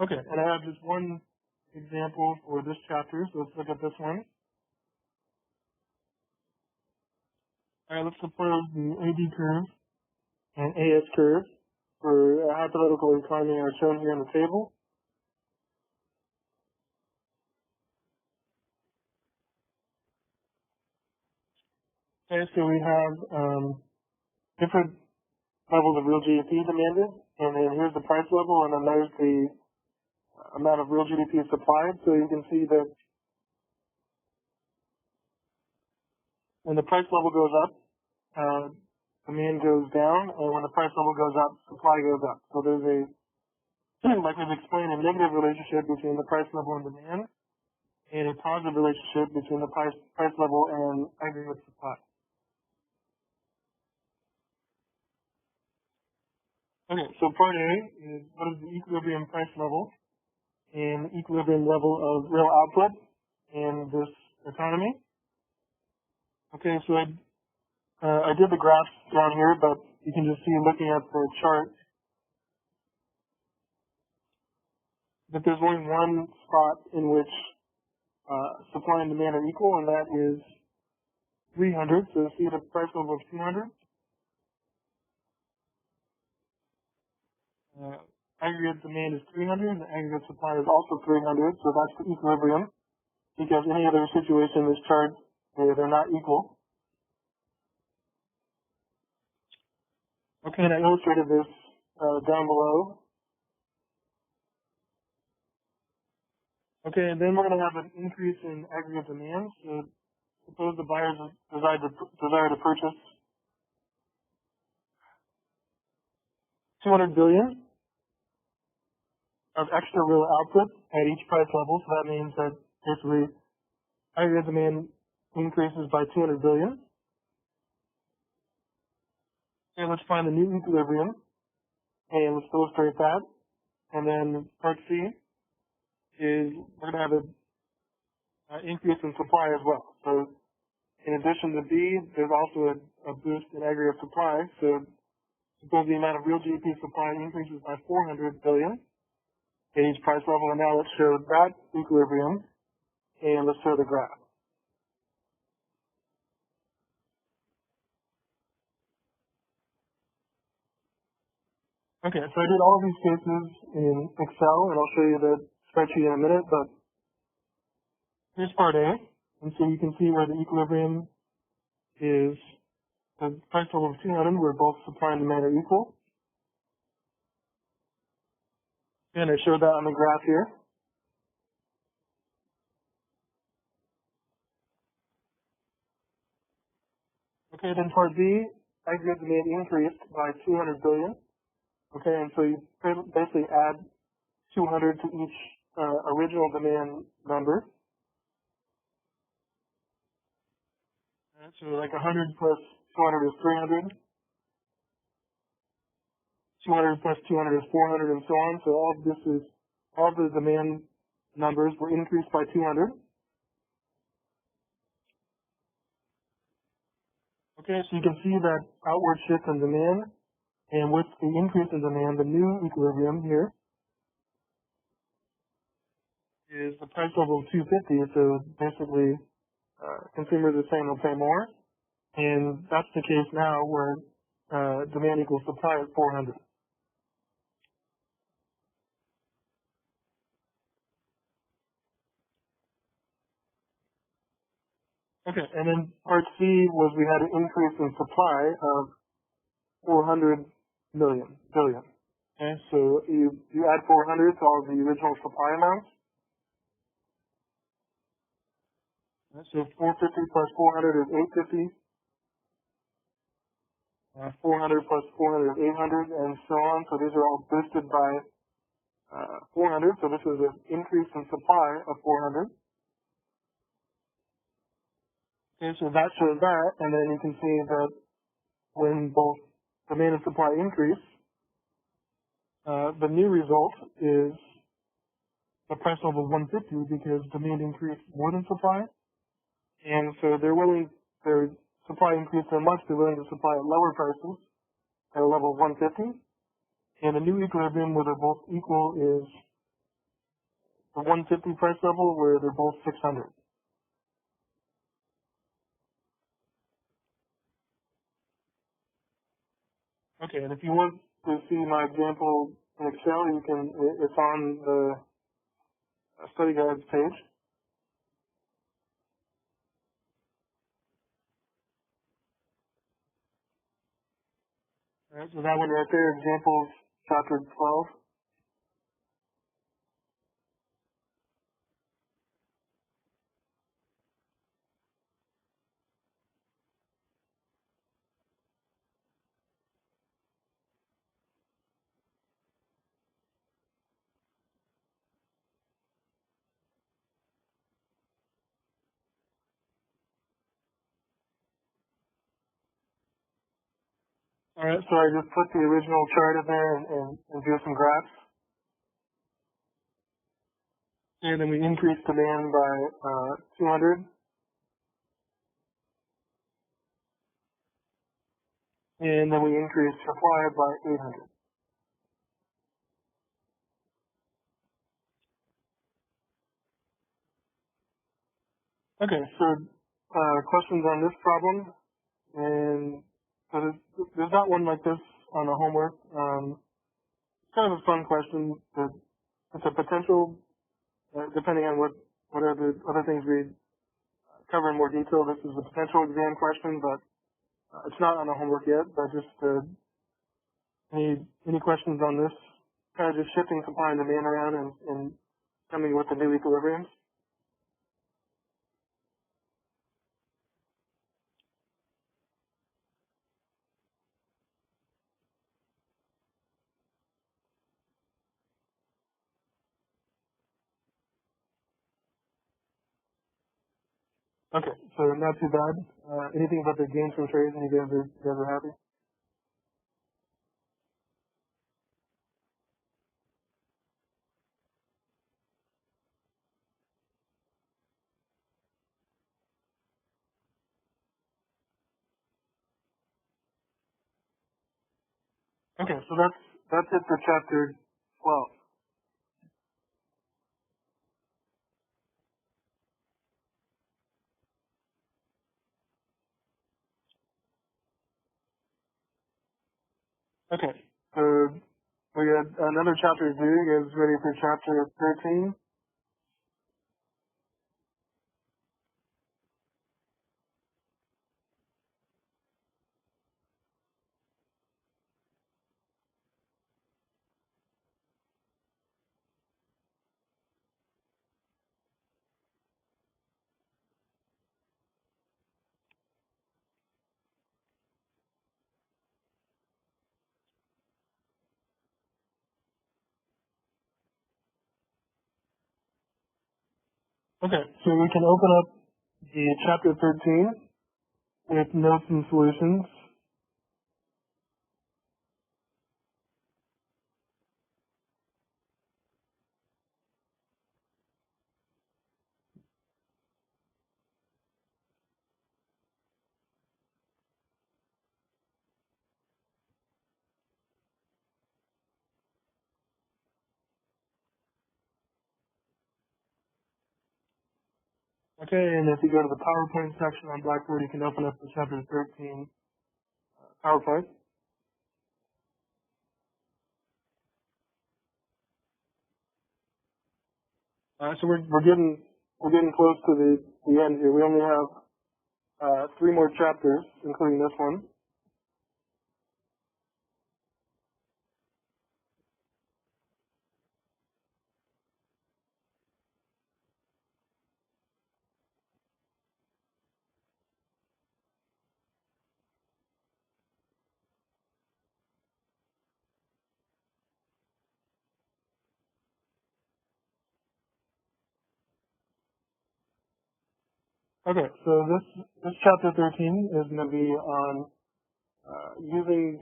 Okay, and I have just one example for this chapter, so let's look at this one. Alright, let's suppose the AD curve and AS curve for a hypothetical economy are shown here in the table. Okay, so we have different levels of real GDP demanded, and then here's the price level, and then there's the amount of real GDP supplied. So you can see that when the price level goes up, demand goes down, and when the price level goes up, supply goes up. So there's a, like we've explained, a negative relationship between the price level and demand, and a positive relationship between the price level and aggregate supply. Okay, so part A is what is the equilibrium price level and equilibrium level of real output in this economy. Okay, so I did the graphs down here, but you can just see looking at the chart that there's only one spot in which supply and demand are equal, and that is 300. So see the price level of 200. Aggregate demand is 300, and the aggregate supply is also 300, so that's the equilibrium. Because any other situation in this chart, they're not equal. Okay, and I illustrated this down below. Okay, and then we're going to have an increase in aggregate demand. So suppose the buyers desire to purchase 200 billion of extra real output at each price level. So that means that basically aggregate demand increases by 200 billion. And let's find the new equilibrium, and let's illustrate that. And then part C is we're going to have an increase in supply as well. So in addition to B, there's also a boost in aggregate supply. So suppose the amount of real GDP supply increases by 400 billion at each price level. And now let's show that equilibrium, and let's show the graph. Okay, so I did all of these cases in Excel, and I'll show you the spreadsheet in a minute, but here's part A, and so you can see where the equilibrium is the price level of 200, where both supply and demand are equal. And I showed that on the graph here. Okay, then part B, aggregate demand increased by 200 billion. Okay, and so you basically add 200 to each original demand number. So like 100 plus 200 is 300. 200 plus 200 is 400, and so on. So all of the demand numbers were increased by 200. Okay, so you can see that outward shift in demand, and with the increase in demand, the new equilibrium here is the price level of 250. So basically, consumers are saying they'll pay more, and that's the case now where demand equals supply at 400. Okay, and then part C was we had an increase in supply of 400 billion. Okay, so you add 400 to all the original supply amounts. So 450 plus 400 is 850. 400 plus 400 is 800, and so on. So these are all boosted by 400, so this is an increase in supply of 400. Okay, so that shows that, and then you can see that when both demand and supply increase, the new result is the price level of 150 because demand increased more than supply, and so their supply increased so much they're willing to supply at lower prices at a level of 150, and the new equilibrium where they're both equal is the 150 price level where they're both 600. Okay, and if you want to see my example in Excel, it's on the study guides page. All right, so that one right there, examples, chapter 12. All right, so I just put the original chart in there and drew some graphs. And then we increased demand by 200. And then we increased supply by 800. Okay, so questions on this problem? And so there's not one like this on the homework. It's kind of a fun question. It's a potential, depending on what other things we cover in more detail. This is a potential exam question, but it's not on the homework yet. But just any questions on this? Kind of just shifting supply and demand around and coming with the new equilibriums. Okay, so not too bad. Anything about the gains from trades? You guys are happy? Okay, so that's it for chapter 12. Okay, so we had another chapter to do. You guys ready for chapter 13? Okay, so we can open up the chapter 13 with notes and solutions. Okay, and if you go to the PowerPoint section on Blackboard, you can open up the chapter 13 PowerPoint. So we're getting close to the end here. We only have 3 more chapters, including this one. Okay, so this chapter 13 is going to be on using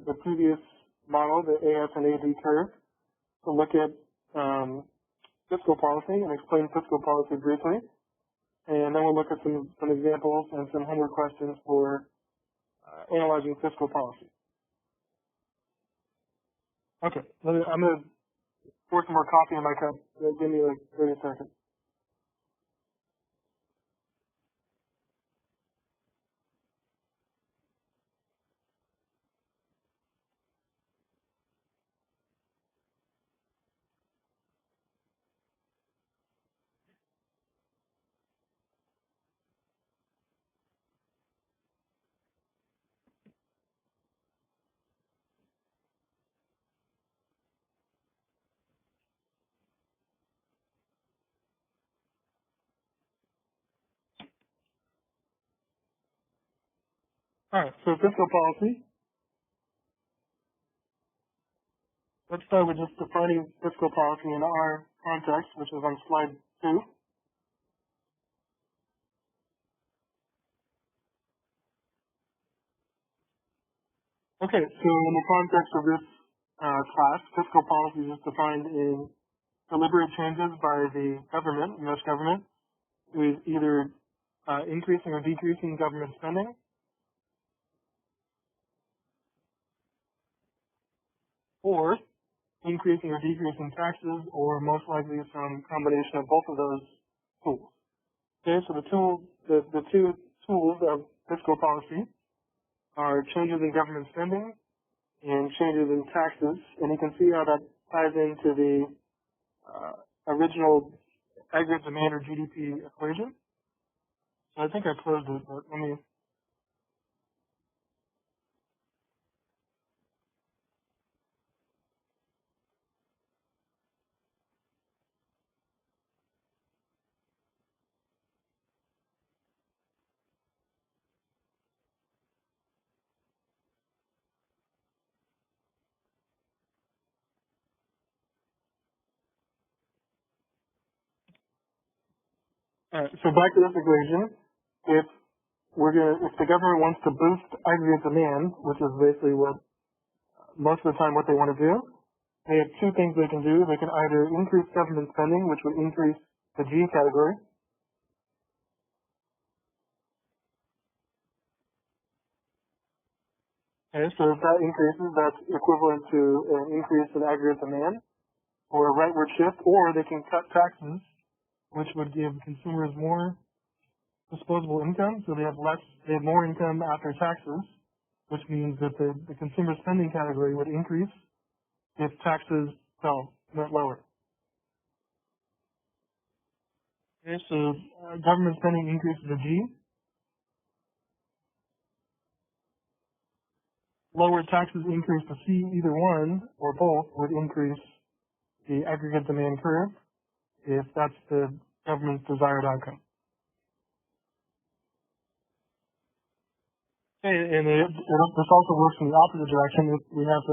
the previous model, the AF and AD curve, to look at fiscal policy and explain fiscal policy briefly. And then we'll look at some examples and some homework questions for analyzing fiscal policy. Okay, I'm going to pour some more coffee in my cup. Give me like 30 seconds. All right, so fiscal policy. Let's start with just defining fiscal policy in our context, which is on slide 2. Okay, so in the context of this class, fiscal policy is defined in deliberate changes by the government, U.S. government, with either increasing or decreasing government spending, or increasing or decreasing taxes, or most likely some combination of both of those tools. Okay, so the two tools of fiscal policy are changes in government spending and changes in taxes, and you can see how that ties into the original aggregate demand or GDP equation. So I think I closed it, but let me. So back to this equation. If the government wants to boost aggregate demand, which is basically what most of the time what they want to do, they have two things they can do. They can either increase government spending, which would increase the G category. Okay, so if that increases, that's equivalent to an increase in aggregate demand, or a rightward shift, or they can cut taxes, which would give consumers more disposable income, so they have more income after taxes, which means that the consumer spending category would increase if taxes went lower. Okay, so government spending increases the G. Lower taxes increase the C. Either one or both would increase the aggregate demand curve if that's the government's desired outcome. Okay, and this also works in the opposite direction. If we have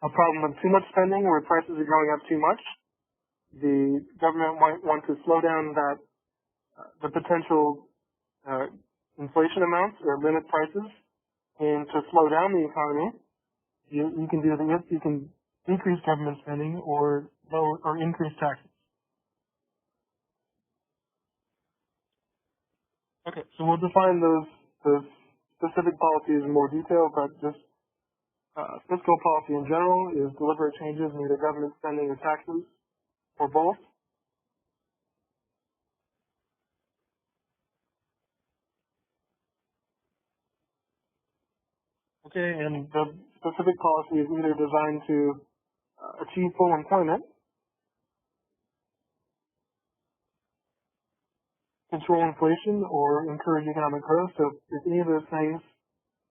a problem with too much spending where prices are going up too much, the government might want to slow down the potential inflation amounts or limit prices. And to slow down the economy, you can decrease government spending or increase taxes. Okay, so we'll define those specific policies in more detail, but just fiscal policy in general is deliberate changes in either government spending or taxes, or both. Okay, and the specific policy is either designed to achieve full employment, control inflation, or encourage economic growth. So if any of those things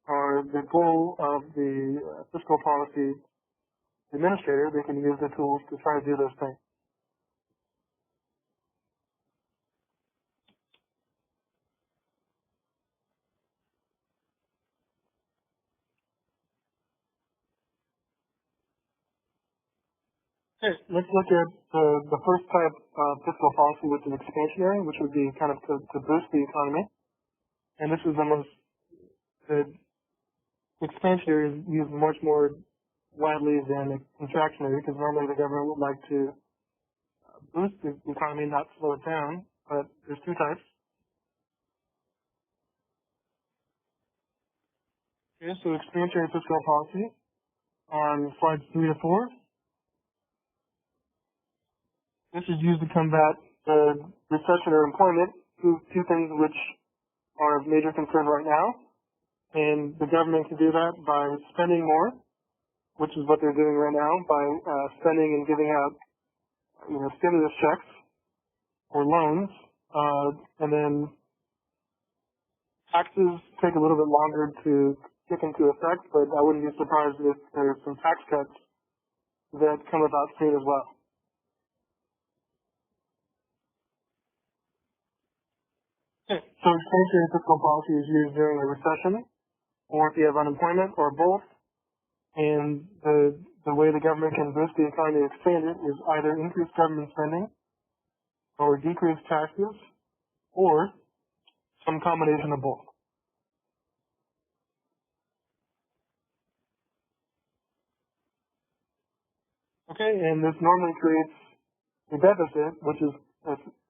are the goal of the fiscal policy administrator, they can use the tools to try to do those things. Okay, let's look at the first type of fiscal policy, which is expansionary, which would be kind of to boost the economy. And this is the expansionary is used much more widely than contractionary, because normally the government would like to boost the economy, not slow it down. But there's two types. Okay, so expansionary fiscal policy on slides 3 to 4. This is used to combat recession or employment, two things which are of major concern right now. And the government can do that by spending more, which is what they're doing right now, by spending and giving out, stimulus checks or loans. And then taxes take a little bit longer to kick into effect, but I wouldn't be surprised if there's some tax cuts that come about soon as well. Okay. So expansionary fiscal policy is used during a recession, or if you have unemployment, or both. And the way the government can boost the economy and expand it is either increase government spending, or decrease taxes, or some combination of both. Okay, and this normally creates a deficit, which is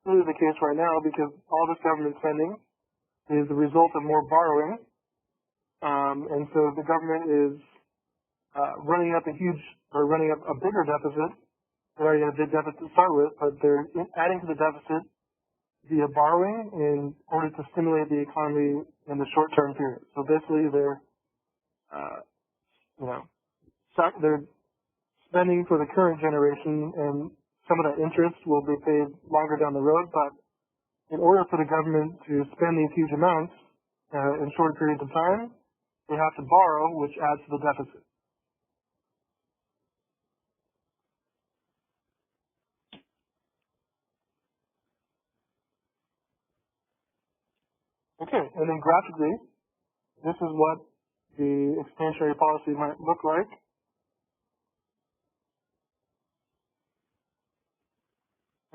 really the case right now because all this government spending is the result of more borrowing. And so the government is running up a bigger deficit. They already had a big deficit to start with, but they're adding to the deficit via borrowing in order to stimulate the economy in the short-term period. So basically, they're they're spending for the current generation, and some of that interest will be paid longer down the road. But in order for the government to spend these huge amounts in short periods of time, they have to borrow, which adds to the deficit. Okay, and then graphically, this is what the expansionary policy might look like.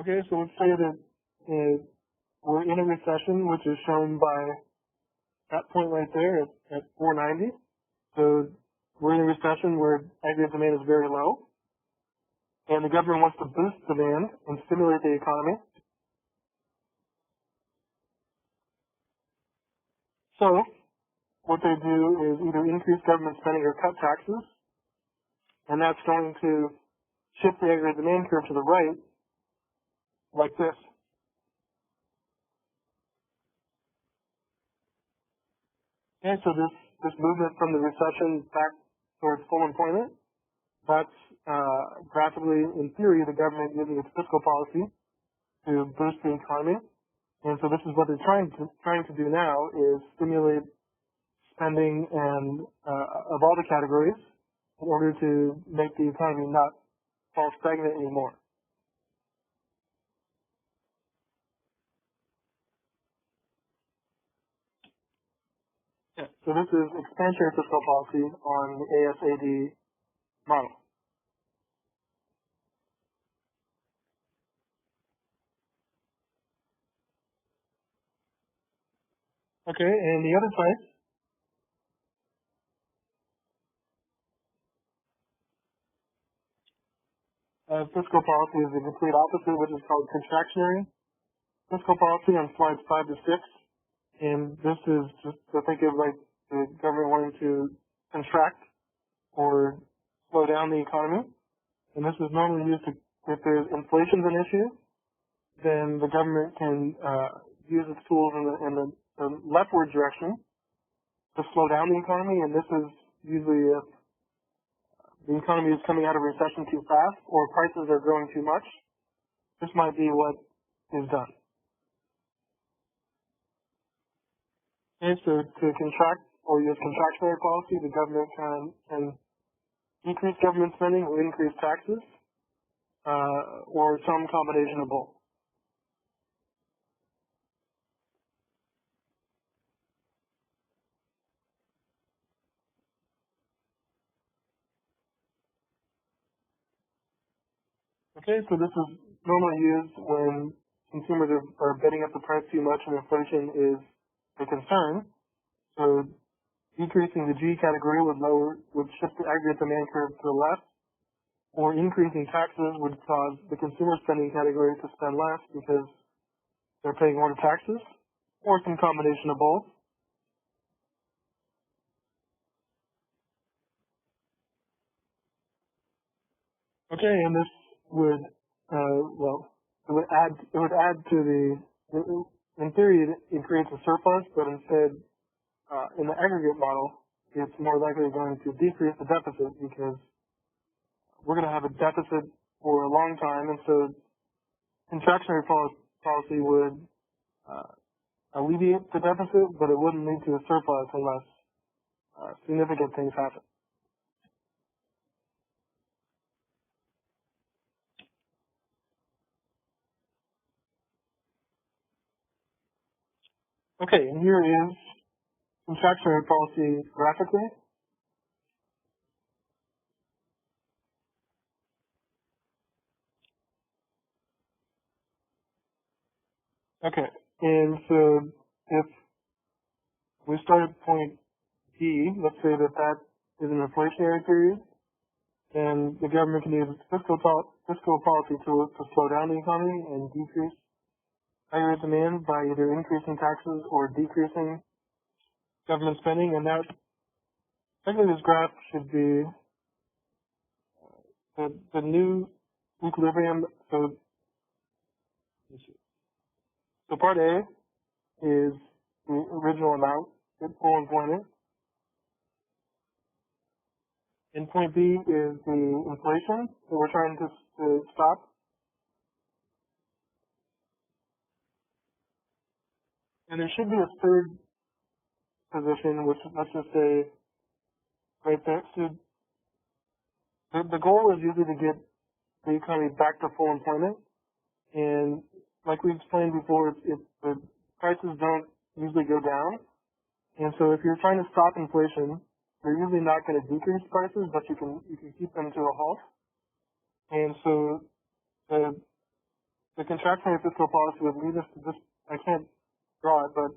Okay, so let's say that we're in a recession, which is shown by that point right there at 490. So we're in a recession where aggregate demand is very low, and the government wants to boost demand and stimulate the economy. So what they do is either increase government spending or cut taxes, and that's going to shift the aggregate demand curve to the right, like this. Okay, so this movement from the recession back towards full employment, that's graphically, in theory, the government using its fiscal policy to boost the economy. And so this is what they're trying to do now is stimulate spending and of all the categories in order to make the economy not fall stagnant anymore. Yeah. So this is expansionary fiscal policy on the ASAD model. Okay, and the other type of fiscal policy is the complete opposite, which is called contractionary fiscal policy on slides 5 to 6. And this is just to think of like the government wanting to contract or slow down the economy. And this is normally used to, if there's inflation an issue, then the government can use its tools in the leftward direction to slow down the economy. And this is usually if the economy is coming out of recession too fast or prices are growing too much. This might be what is done. Okay, so to contract or use contractionary policy, the government can decrease government spending or increase taxes, or some combination of both. Okay, so this is normally used when consumers are bidding up the price too much and inflation is a concern. So decreasing the G category would shift the aggregate demand curve to the left, or increasing taxes would cause the consumer spending category to spend less because they're paying more taxes, or some combination of both. Okay, and this would, it would add to in theory, it creates a surplus, but instead, in the aggregate model, it's more likely going to decrease the deficit because we're going to have a deficit for a long time, and so contractionary policy would alleviate the deficit, but it wouldn't lead to a surplus unless significant things happen. Okay, and here is contractionary policy graphically. Okay, and so if we start at point B, let's say that is an inflationary period, then the government can use fiscal policy tools to slow down the economy and decrease aggregate demand by either increasing taxes or decreasing government spending, and that technically this graph should be the new equilibrium. So part A is the original amount at full employment, and point B is the inflation that we're trying to stop. And there should be a third position, which let's just say right there. So the goal is usually to get the economy back to full employment. And like we explained before, if the prices don't usually go down, and so if you're trying to stop inflation, you're usually not going to decrease prices, but you can keep them to a halt. And so the contractionary fiscal policy would lead us to this. I can't draw it, but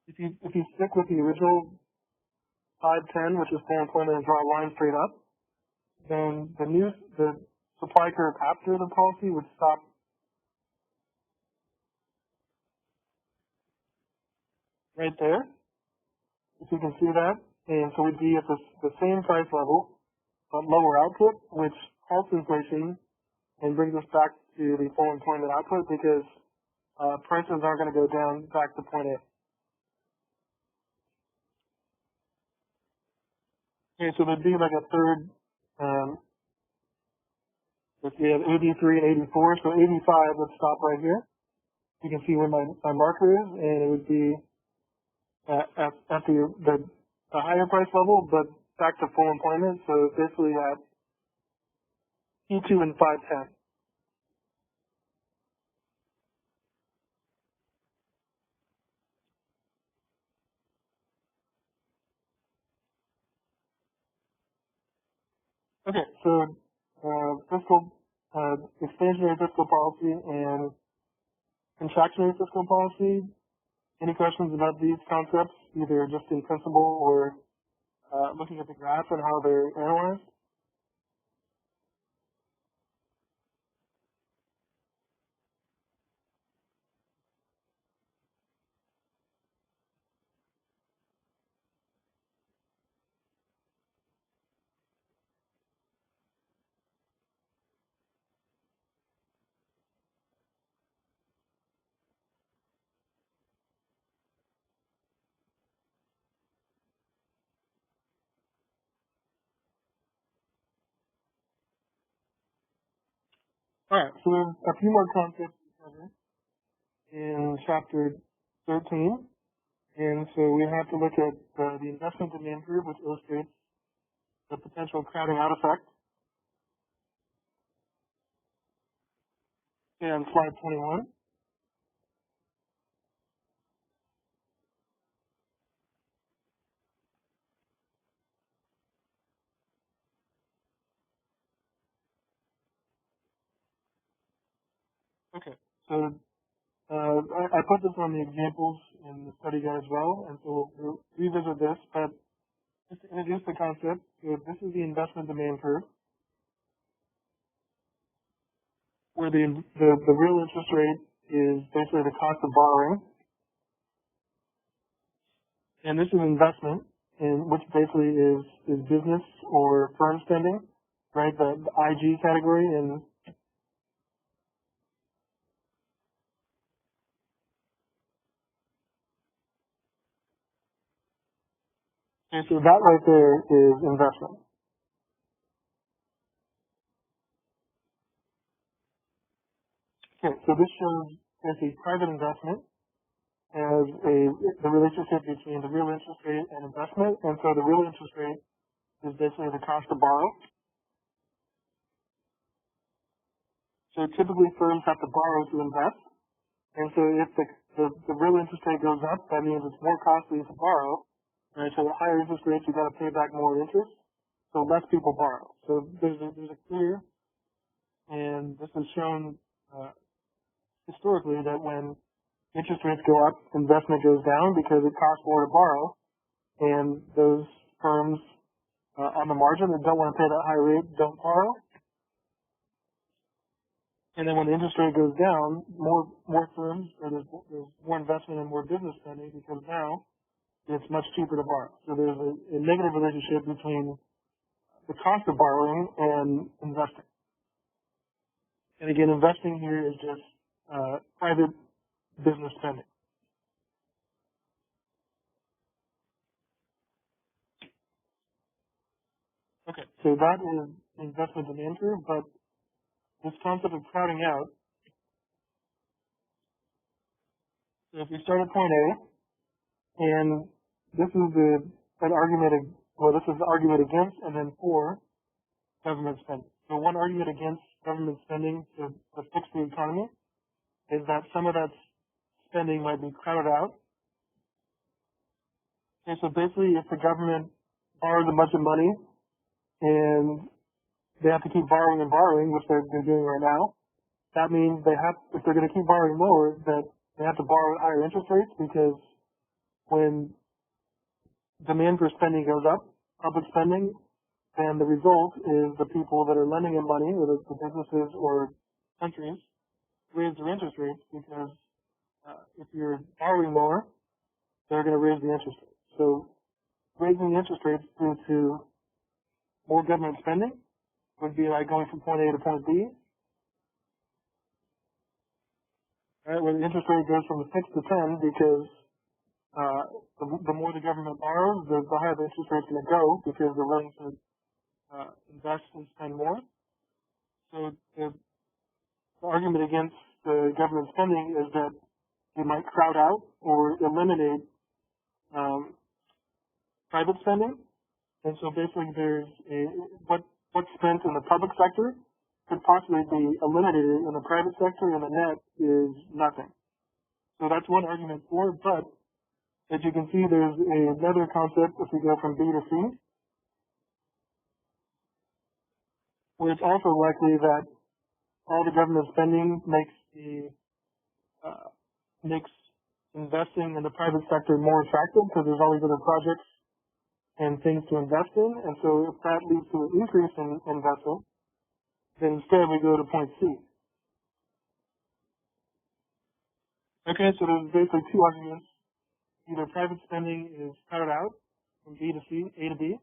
if you stick with the original 510, which is full employment, and draw a line straight up, then the supply curve after the policy would stop right there, if you can see that. And so we'd be at the same price level, but lower output, which halts inflation and brings us back to the full employment output because prices aren't going to go down back to point A. Okay, so there'd be like a third, if we have 83 and 84, so 85 would stop right here. You can see where my marker is, and it would be at the higher price level, but back to full employment, so basically at E2 and 510. Okay, so expansionary fiscal policy and contractionary fiscal policy. Any questions about these concepts, either just in principle or looking at the graph and how they're analyzed? All right, so we have a few more concepts to cover in chapter 13. And so we have to look at the investment demand curve, which illustrates the potential crowding out effect. Okay, on slide 21. Okay, so I put this on the examples in the study guide as well, and so we'll revisit this, but just to introduce the concept, so this is the investment demand curve, where the real interest rate is basically the cost of borrowing, and this is investment, which basically is business or firm spending, right? The IG category, and so that right there is investment. Okay, so this shows a private investment as the relationship between the real interest rate and investment, and so the real interest rate is basically the cost to borrow. So typically firms have to borrow to invest, and so if the real interest rate goes up, that means it's more costly to borrow, right? So the higher interest rates, you got to pay back more interest, so less people borrow. So there's a clear, and this is shown historically, that when interest rates go up, investment goes down because it costs more to borrow, and those firms on the margin that don't want to pay that high rate don't borrow. And then when the interest rate goes down, more firms, or there's more investment and more business spending because now it's much cheaper to borrow. So there's a negative relationship between the cost of borrowing and investing. And again, investing here is just private business spending. Okay, so that is investment demand curve, but this concept of crowding out, so if we start at point A, and this is an argument, this is the argument against and then for government spending. So one argument against government spending to fix the economy is that some of that spending might be crowded out. Okay, so basically if the government borrows a bunch of money and they have to keep borrowing and borrowing, which they're doing right now, that means if they're going to keep borrowing more, that they have to borrow at higher interest rates, because when demand for spending goes up, public spending, then the result is the people that are lending them money, or the businesses or countries, raise their interest rates, because if you're borrowing more, they're going to raise the interest rate. So raising the interest rates due to more government spending would be like going from point A to point B, right, where the interest rate goes from 6 to 10 because the more the government borrows, the higher the interest rate's going to go because they're willing to invest and spend more. So the argument against the government spending is that it might crowd out or eliminate private spending. And so basically there's what's spent in the public sector could possibly be eliminated in the private sector, and the net is nothing. So that's one argument for it, but as you can see, there's another concept if we go from B to C, where it's also likely that all the government spending makes investing in the private sector more attractive because there's always other projects and things to invest in, and so if that leads to an increase in investment, then instead we go to point C. Okay, so there's basically two arguments. Either private spending is crowded out from B to C, A to B.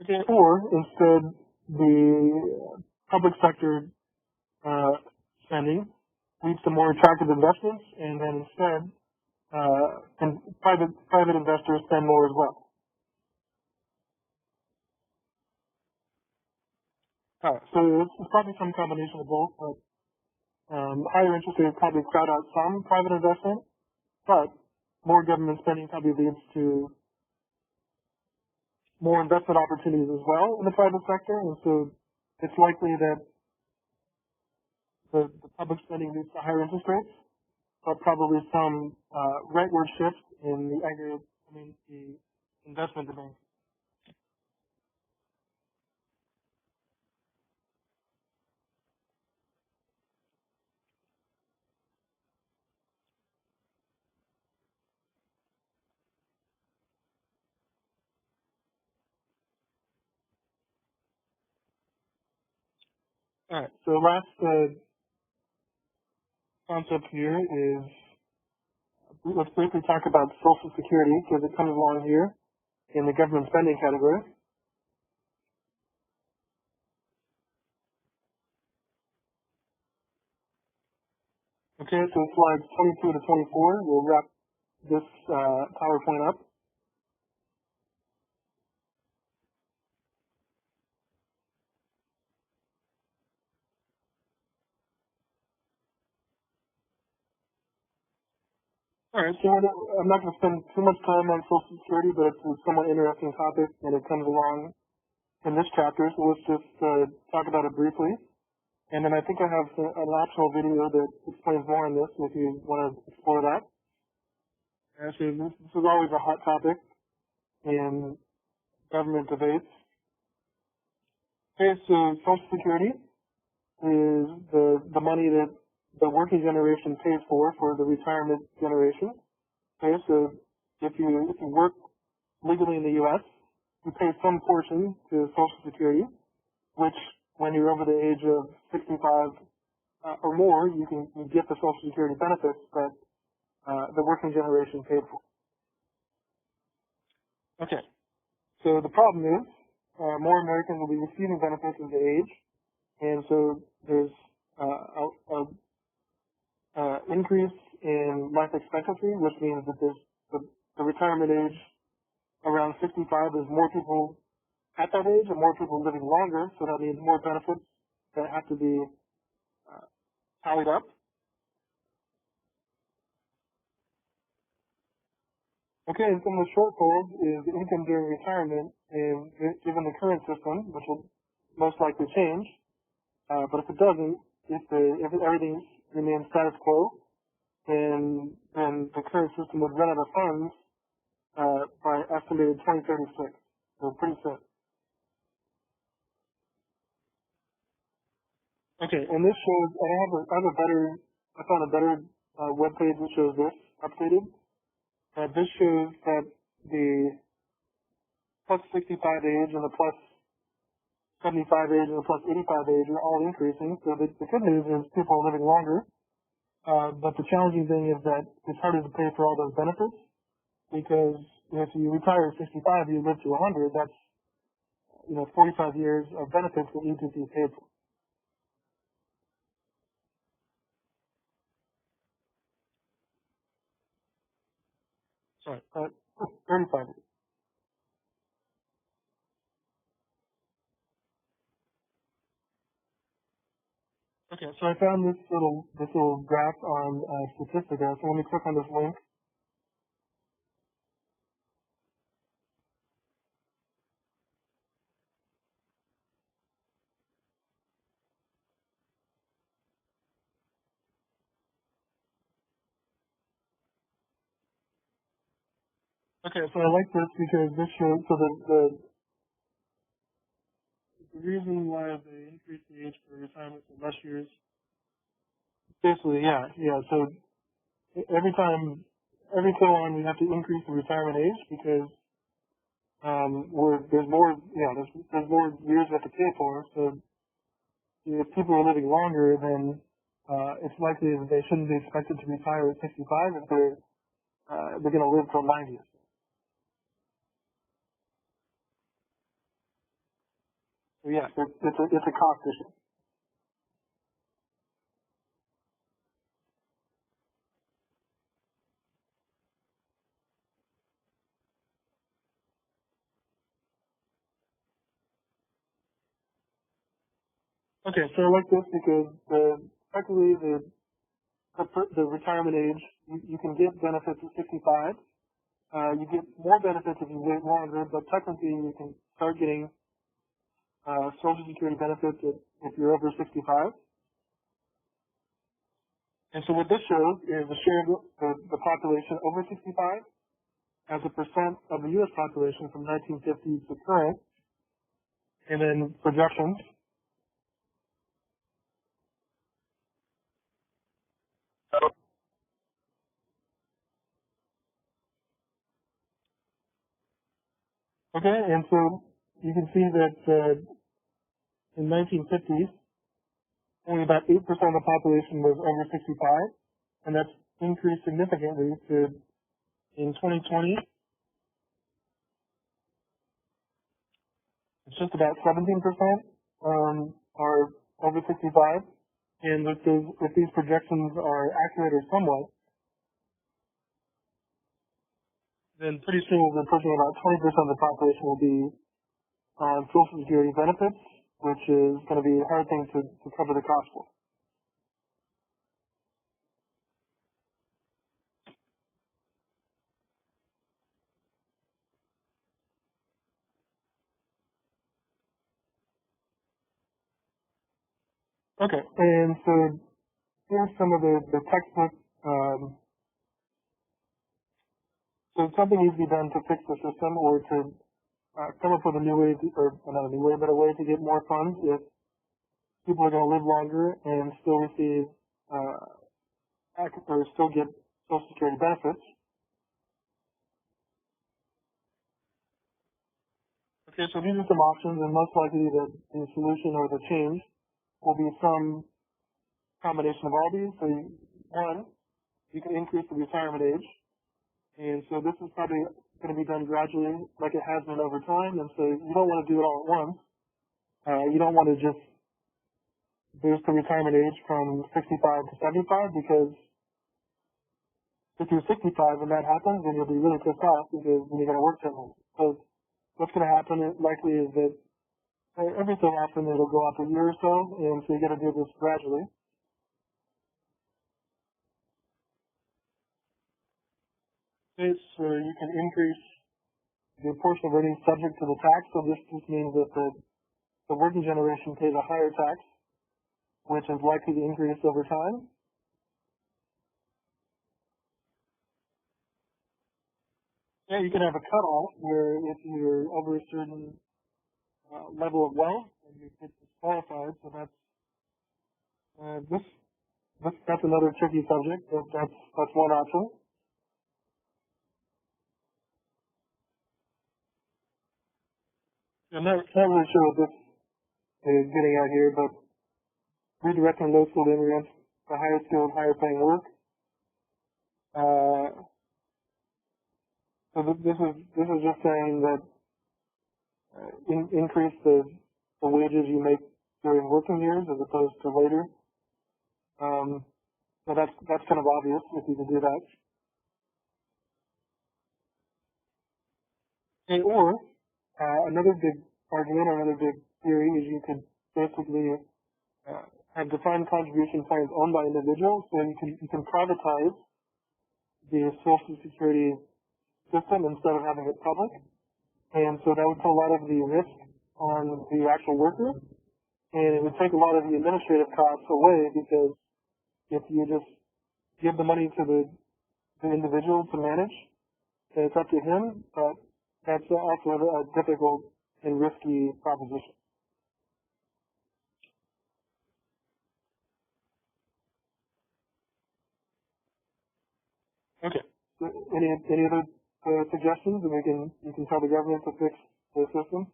Okay, or instead the public sector spending leads to more attractive investments, and then instead and private investors spend more as well. So it's probably some combination of both, but higher interest rates probably crowd out some private investment, but more government spending probably leads to more investment opportunities as well in the private sector, and so it's likely that the public spending leads to higher interest rates, but probably some rightward shift in the investment demand. All right. So last concept here is let's briefly talk about Social Security because it comes along here in the government spending category. Okay, so slides 22 to 24 will wrap this PowerPoint up. All right, so I'm not going to spend too much time on Social Security, but it's a somewhat interesting topic, and it comes along in this chapter, so let's just talk about it briefly. And then I think I have an optional video that explains more on this if you want to explore that. So this is always a hot topic in government debates. Okay, so Social Security is the money that the working generation pays for the retirement generation. Okay, so if you work legally in the U.S., you pay some portion to Social Security, which when you're over the age of 65 or more, you get the Social Security benefits that the working generation paid for. Okay, so the problem is more Americans will be receiving benefits as they age, and so there's increase in life expectancy, which means that there's the retirement age around 65 is more people at that age and more people living longer, so that means more benefits that have to be tallied up. Okay, and some of the shortfalls is income during retirement, and given the current system, which will most likely change, but if it doesn't, if everything remains status quo, then the current system would run out of funds by estimated 2036. So pretty soon. Okay, and this shows. I found a better web page that shows this updated. This shows that the plus 65 age and the plus 75 age and the plus 85 age are all increasing. So the good news is people are living longer. But the challenging thing is that it's harder to pay for all those benefits because if you retire at 65, you live to 100. That's 45 years of benefits that need to be paid for. Sorry, 35 years. Okay, so I found this little graph on Statistica. So let me click on this link. Okay, so I like this because this shows the reason why they increased the age for retirement for less years. Basically, yeah. So every so on, we have to increase the retirement age because there's more years we have to pay for. So if people are living longer, then it's likely that they shouldn't be expected to retire at 65 if they're going to live till 90. So yeah, it's a cost issue. Okay, so I like this because effectively the retirement age, you can get benefits at 65. You get more benefits if you wait longer, but technically you can start getting Social Security benefits if you're over 65. And so what this shows is the share of the population over 65 as a percent of the U.S. population from 1950 to current, and then projections. Okay, and so you can see that in 1950s, only about 8% of the population was over 65, and that's increased significantly to, in 2020, it's just about 17% are over 65, and if these projections are accurate or somewhat, then pretty soon we'll be pushing about 20% of the population will be on Social Security benefits, which is going to be a hard thing to cover the cost for. Okay, and so here's some of the textbook. So something needs to be done to fix the system or to come up with a new way, or not a new way, but a way to get more funds if people are going to live longer and still receive, or still get Social Security benefits. Okay, so these are some options, and most likely the solution or the change will be some combination of all these. So one, you can increase the retirement age. And so this is probably going to be done gradually like it has been over time. And so you don't want to do it all at once. You don't want to just boost the retirement age from 65 to 75 because if you're 65 and that happens, then you'll be really pissed off because you're going to work 10 months. So what's going to happen likely is that every so often it'll go up a year or so, and so you got to do this gradually. Okay, so you can increase the portion of earnings subject to the tax. So this just means that the working generation pays a higher tax, which is likely to increase over time. Yeah, you can have a cutoff where if you're over a certain level of wealth, and you get disqualified. So that's another tricky subject. But that's one option. I'm not really sure what this is getting at here, but redirecting low skilled immigrants to higher skilled, higher paying work. So this is just saying that increase the wages you make during working years as opposed to later. So that's kind of obvious if you can do that. Okay, or another big argument or another big theory is you could basically have defined contribution plans owned by individuals, so you can privatize the Social Security system instead of having it public. And so that would put a lot of the risk on the actual worker, and it would take a lot of the administrative costs away because if you just give the money to the individual to manage, it's up to him, but that's also a difficult and risky proposition. Okay. So any other suggestions that you can tell the government to fix the system?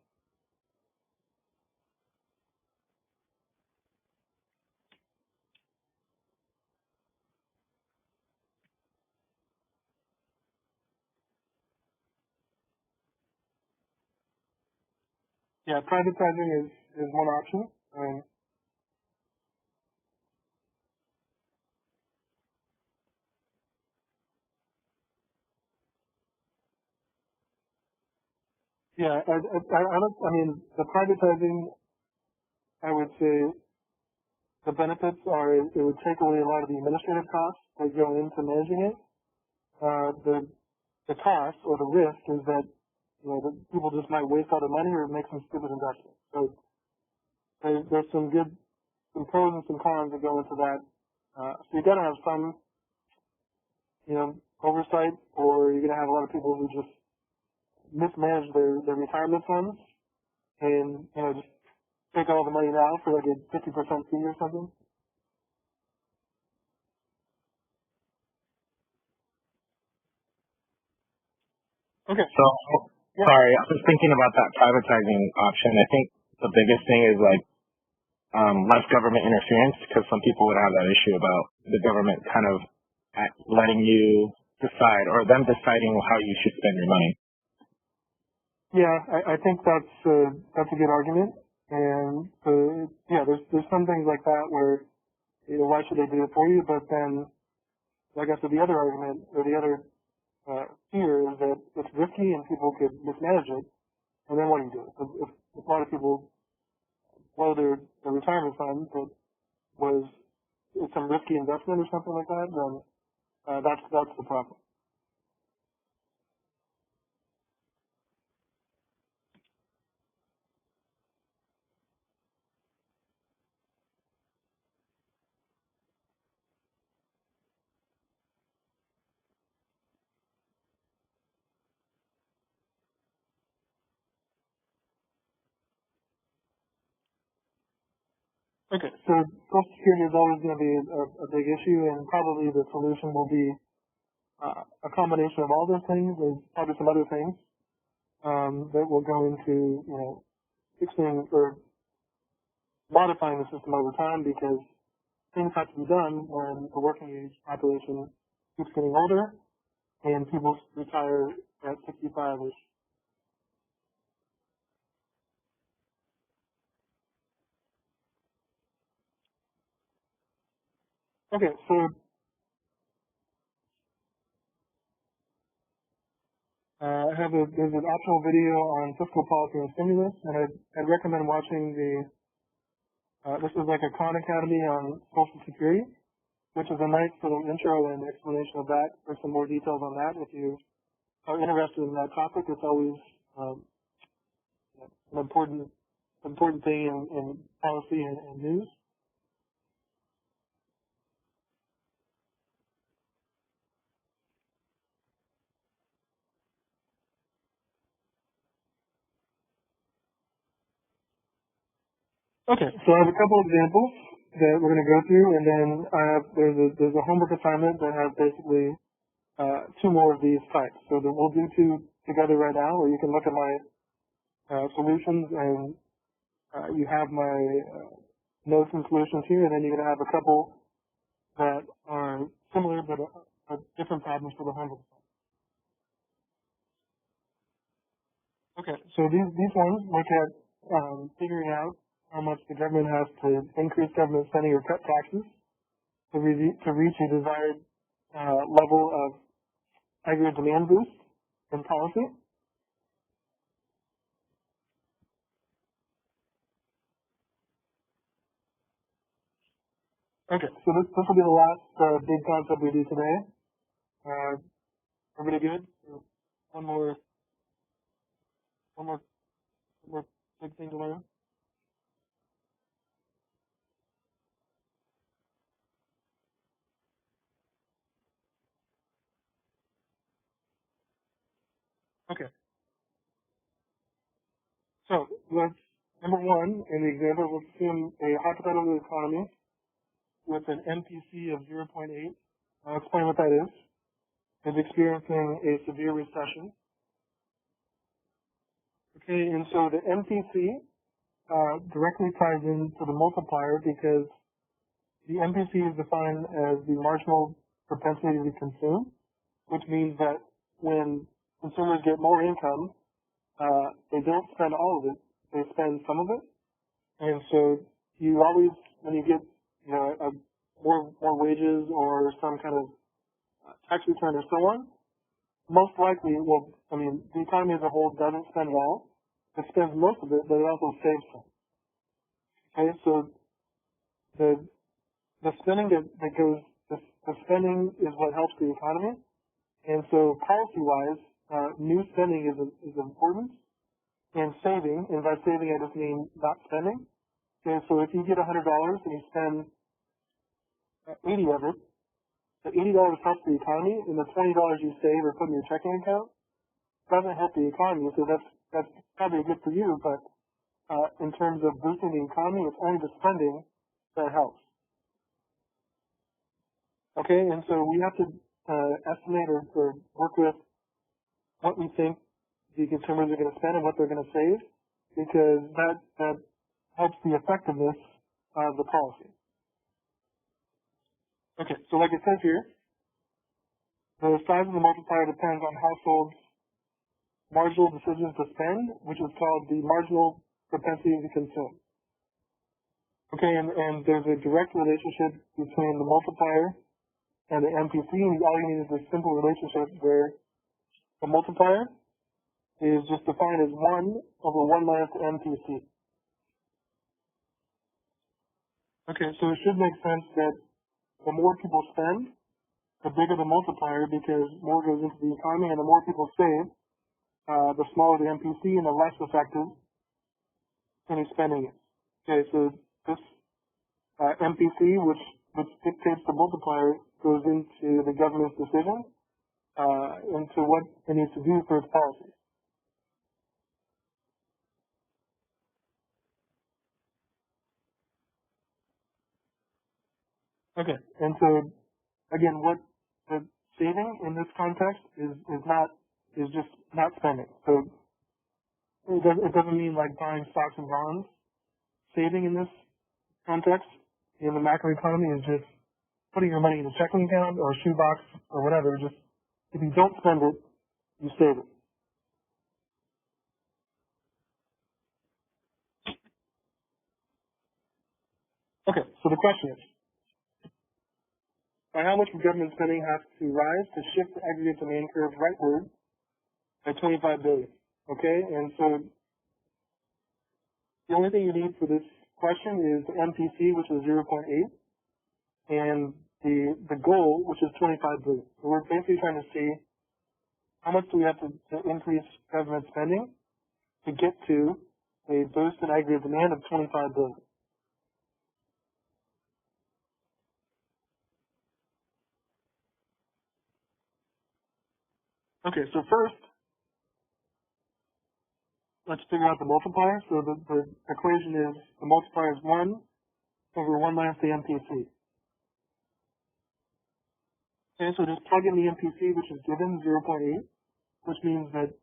Yeah, privatizing is one option. Yeah, I mean, the privatizing, I would say the benefits are it would take away a lot of the administrative costs that go into managing it. The cost or the risk is that the people just might waste all the money or make some stupid investment. So there's some pros and some cons that go into that. So you got to have some, oversight, or you're going to have a lot of people who just mismanage their retirement funds and just take all the money now for like a 50% fee or something. Okay. So, sorry, I was thinking about that privatizing option. I think the biggest thing is like less government interference, because some people would have that issue about the government kind of letting you decide, or them deciding how you should spend your money. Yeah, I think that's a good argument, and yeah, there's some things like that where why should they do it for you? But then, like I said, the other argument or the other fear is that it's risky and people could mismanage it, and then what do you do? If a lot of people blow their retirement fund that was some risky investment or something like that, then that's the problem. Okay, so Social Security is always going to be a big issue, and probably the solution will be a combination of all those things. There's probably some other things that will go into fixing or modifying the system over time, because things have to be done when the working age population keeps getting older and people retire at 65-ish. Okay, so there's an optional video on fiscal policy and stimulus, and I'd recommend watching this is like a Khan Academy on Social Security, which is a nice little intro and explanation of that. There's some more details on that. If you are interested in that topic, it's always an important thing in policy and news. Okay, so I have a couple examples that we're going to go through, and then there's a homework assignment that has basically two more of these types. So that we'll do two together right now, or you can look at my solutions, and you have my notes and solutions here, and then you're going to have a couple that are similar but different problems for the homework assignment. Okay, so these ones look at figuring out how much the government has to increase government spending or cut taxes to reach a desired level of aggregate demand boost in policy. Okay, so this will be the last big concept we do today. Everybody good? One more big thing to learn. Okay. So number one in the example, let's assume a hypothetical economy with an MPC of 0.8. I'll explain what that is experiencing a severe recession. Okay, and so the MPC directly ties into the multiplier, because the MPC is defined as the marginal propensity to consume, which means that when consumers get more income, they don't spend all of it, they spend some of it. And so you always, when you get more wages or some kind of tax return or so on, most likely, the economy as a whole doesn't spend it all. It spends most of it, but it also saves some. Okay, so the spending that goes, the spending is what helps the economy. And so policy-wise, new spending is important, and saving, and by saving I just mean not spending. Okay, so if you get $100 and you spend 80 of it, the $80 helps the economy, and the $20 you save or put in your checking account doesn't help the economy. So that's probably good for you, but in terms of boosting the economy, it's only the spending that helps. Okay, and so we have to estimate or work with what we think the consumers are going to spend and what they're going to save, because that helps the effectiveness the policy. Okay, so like it says here, the size of the multiplier depends on households' marginal decisions to spend, which is called the marginal propensity to consume. Okay, and there's a direct relationship between the multiplier and the MPC, and all you need is a simple relationship where the multiplier is just defined as 1 over 1 minus the MPC. Okay, so it should make sense that the more people spend, the bigger the multiplier, because more goes into the economy, and the more people save, the smaller the MPC and the less effective any spending is. Okay, so this MPC, which dictates the multiplier, goes into the government's decision into what it needs to do for its policies. Okay, and so again, what the saving in this context is just not spending. So it doesn't mean like buying stocks and bonds. Saving in this context in the macroeconomy is just putting your money in a checking account or a shoebox or whatever. Just if you don't spend it, you save it. Okay, so the question is, by how much would government spending have to rise to shift the aggregate demand curve rightward by 25 billion? Okay, and so the only thing you need for this question is the MPC, which is 0.8, and the goal, which is 25 billion. So we're basically trying to see how much do we have to increase government spending to get to a boost in aggregate demand of 25 billion. Okay, so first, let's figure out the multiplier. So the equation is, the multiplier is 1 over 1 minus the MPC. Okay, so just plug in the MPC, which is given 0.8, which means that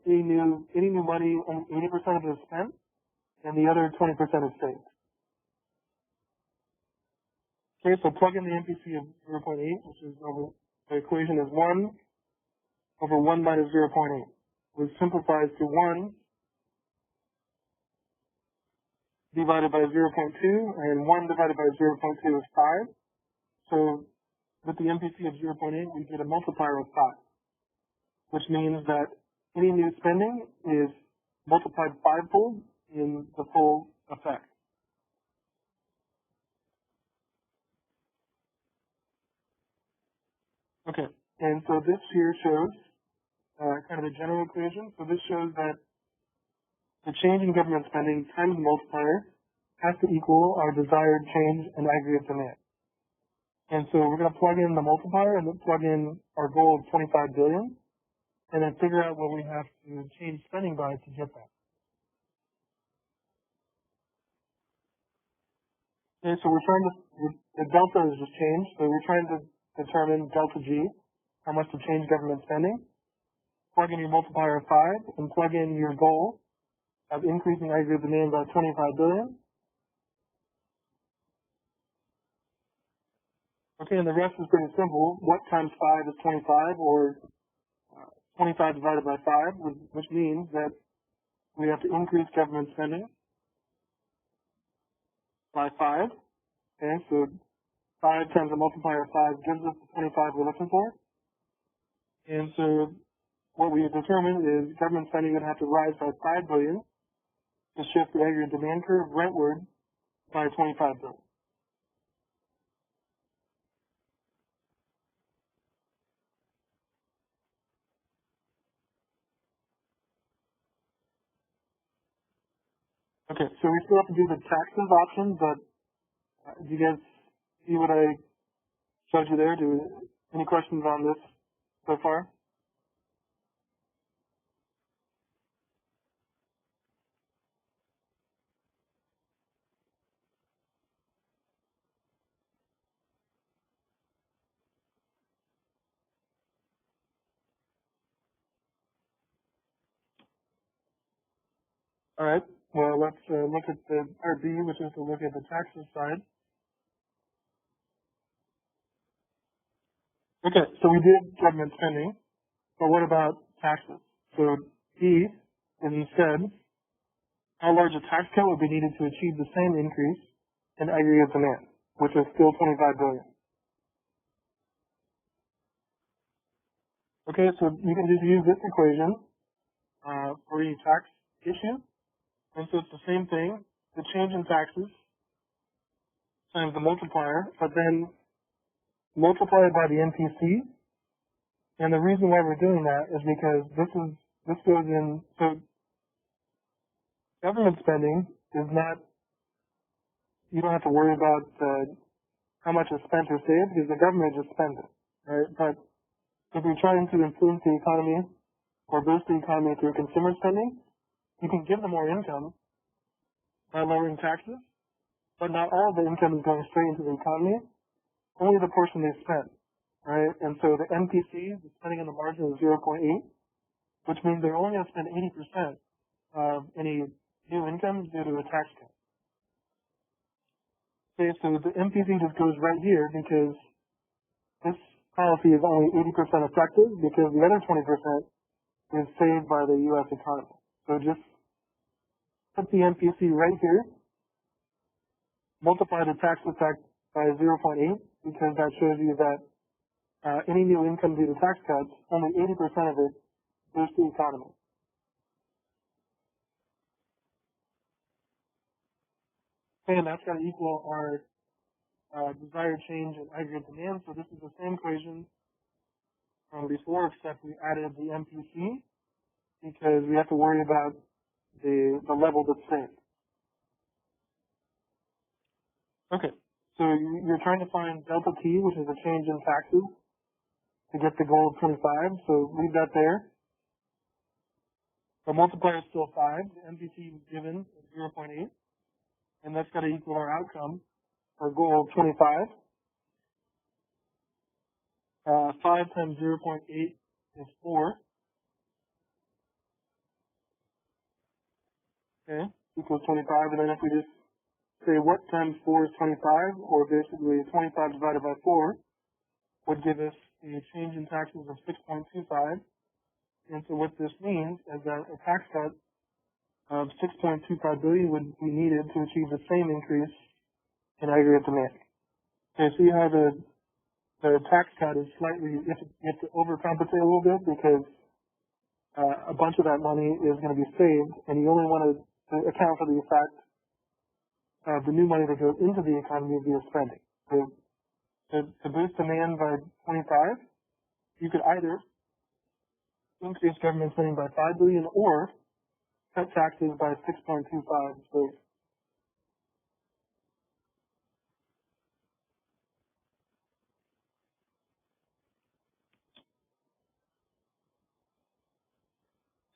any new money, 80% of it is spent, and the other 20% is saved. Okay, so plug in the MPC of 0.8, which is the equation is 1 over 1 minus 0.8, which simplifies to 1 divided by 0.2, and 1 divided by 0.2 is 5. So with the MPC of 0.8, we get a multiplier of 5, which means that any new spending is multiplied fivefold in the full effect. Okay, and so this here shows kind of a general equation. So this shows that the change in government spending times the multiplier has to equal our desired change in aggregate demand. And so we're going to plug in the multiplier and then plug in our goal of 25 billion, and then figure out what we have to change spending by to get that. Okay, so we're trying to, the delta has just changed, so we're trying to determine delta G, how much to change government spending. Plug in your multiplier of 5, and plug in your goal of increasing aggregate demand by 25 billion. Okay, and the rest is pretty simple. What times 5 is 25, or 25 divided by 5, which means that we have to increase government spending by 5. Okay, so 5 times the multiplier of 5 gives us the 25 we're looking for. And so what we determined is government spending would have to rise by 5 billion to shift the aggregate demand curve rightward by 25 billion. Okay, so we still have to do the taxes option, but do you guys see what I showed you there? Any questions on this so far? All right. Well, let's look at the part B, which is to look at the taxes side. Okay, so we did government spending, but what about taxes? So E is instead how large a tax cut would be needed to achieve the same increase in aggregate demand, which is still 25 billion. Okay, so you can just use this equation for any tax issue. And so it's the same thing, the change in taxes times the multiplier, but then multiply it by the NPC. And the reason why we're doing that is because this goes in, so government spending is not, you don't have to worry about how much is spent or saved because the government just spends it, right? But if you're trying to influence the economy or boost the economy through consumer spending, you can give them more income by lowering taxes, but not all of the income is going straight into the economy, only the portion they spend, right? And so the NPC, the spending on the margin, is 0.8, which means they're only going to spend 80% of any new income due to a tax cut. Okay, so the NPC just goes right here because this policy is only 80% effective because the other 20% is saved by the U.S. economy. So just put the NPC right here, multiply the tax effect by 0.8 because that shows you that any new income due to tax cuts, only 80% of it goes to the economy. And that's got to equal our desired change in aggregate demand. So this is the same equation from before, except we added the MPC because we have to worry about the level that's saved. Okay, so you're trying to find delta T, which is a change in taxes, to get the goal of 25. So leave that there. The multiplier is still 5. The MPC was given at 0.8. And that's got to equal our outcome, our goal of 25. 5 times 0.8 is 4. Okay, equals 25. And then if we just say what times 4 is 25, or basically 25 divided by 4, would give us a change in taxes of 6.25. And so what this means is that a tax cut of 6.25 billion would be needed to achieve the same increase in aggregate demand. Okay, so you have the tax cut is slightly, you have to overcompensate a little bit because a bunch of that money is going to be saved, and you only want to account for the effect of the new money that goes into the economy via spending. So to boost demand by 25, you could either increase government spending by 5 billion or cut taxes by 6.25. So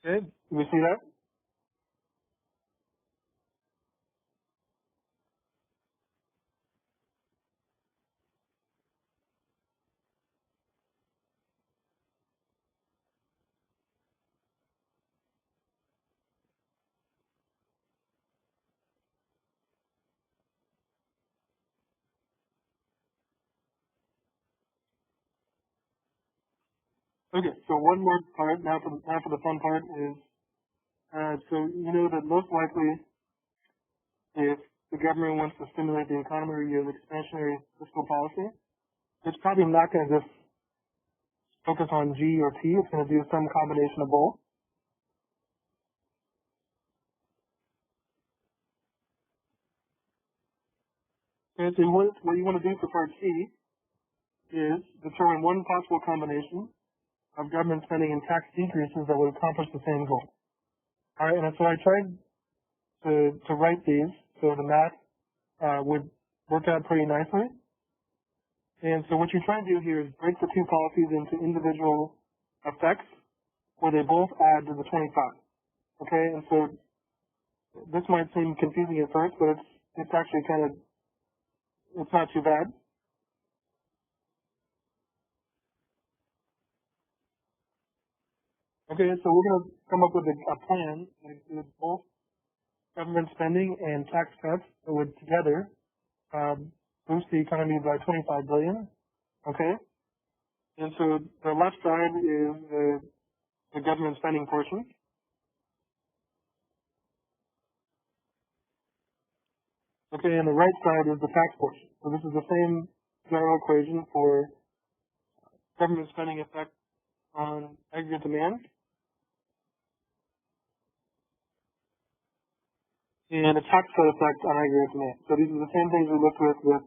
okay, we see that? Okay, so one more part now for the fun part is so you know that most likely if the government wants to stimulate the economy or use expansionary fiscal policy, it's probably not going to just focus on G or T. It's going to do some combination of both. And so what you want to do for part C is determine one possible combination of government spending and tax decreases that would accomplish the same goal. All right, and so I tried to write these so the math would work out pretty nicely. And so what you're trying to do here is break the two policies into individual effects where they both add to the 25. Okay, and so this might seem confusing at first, but it's actually it's not too bad. Okay, so we're going to come up with a plan that includes both government spending and tax cuts that would together boost the economy by 25 billion. Okay? And so the left side is the government spending portion. Okay, and the right side is the tax portion. So this is the same general equation for government spending effect on aggregate demand and a tax cut effect on aggregate demand. So these are the same things we looked with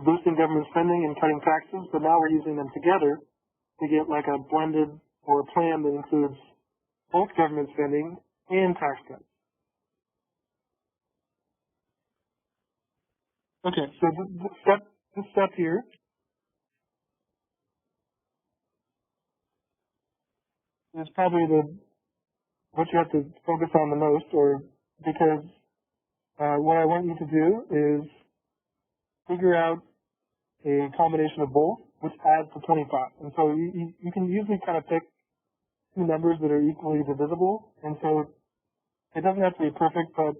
boosting government spending and cutting taxes, but now we're using them together to get like a blended or a plan that includes both government spending and tax cuts. Okay, so this step here is probably what you have to focus on the most, or because what I want you to do is figure out a combination of both, which adds to 25. And so you can usually kind of pick two numbers that are equally divisible, and so it doesn't have to be perfect, but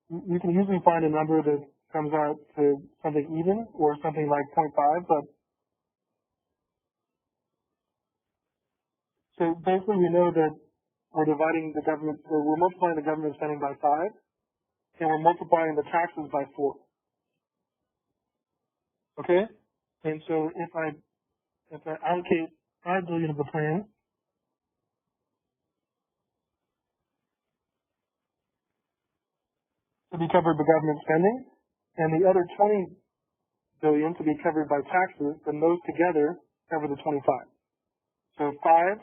you can usually find a number that comes out to something even or something like 0.5. But so basically, we know that we're dividing the government, or we're multiplying the government spending by 5, and we're multiplying the taxes by 4. Okay, and so if I allocate 5 billion of the plan to be covered by government spending, and the other 20 billion to be covered by taxes, then those together cover the 25. So 5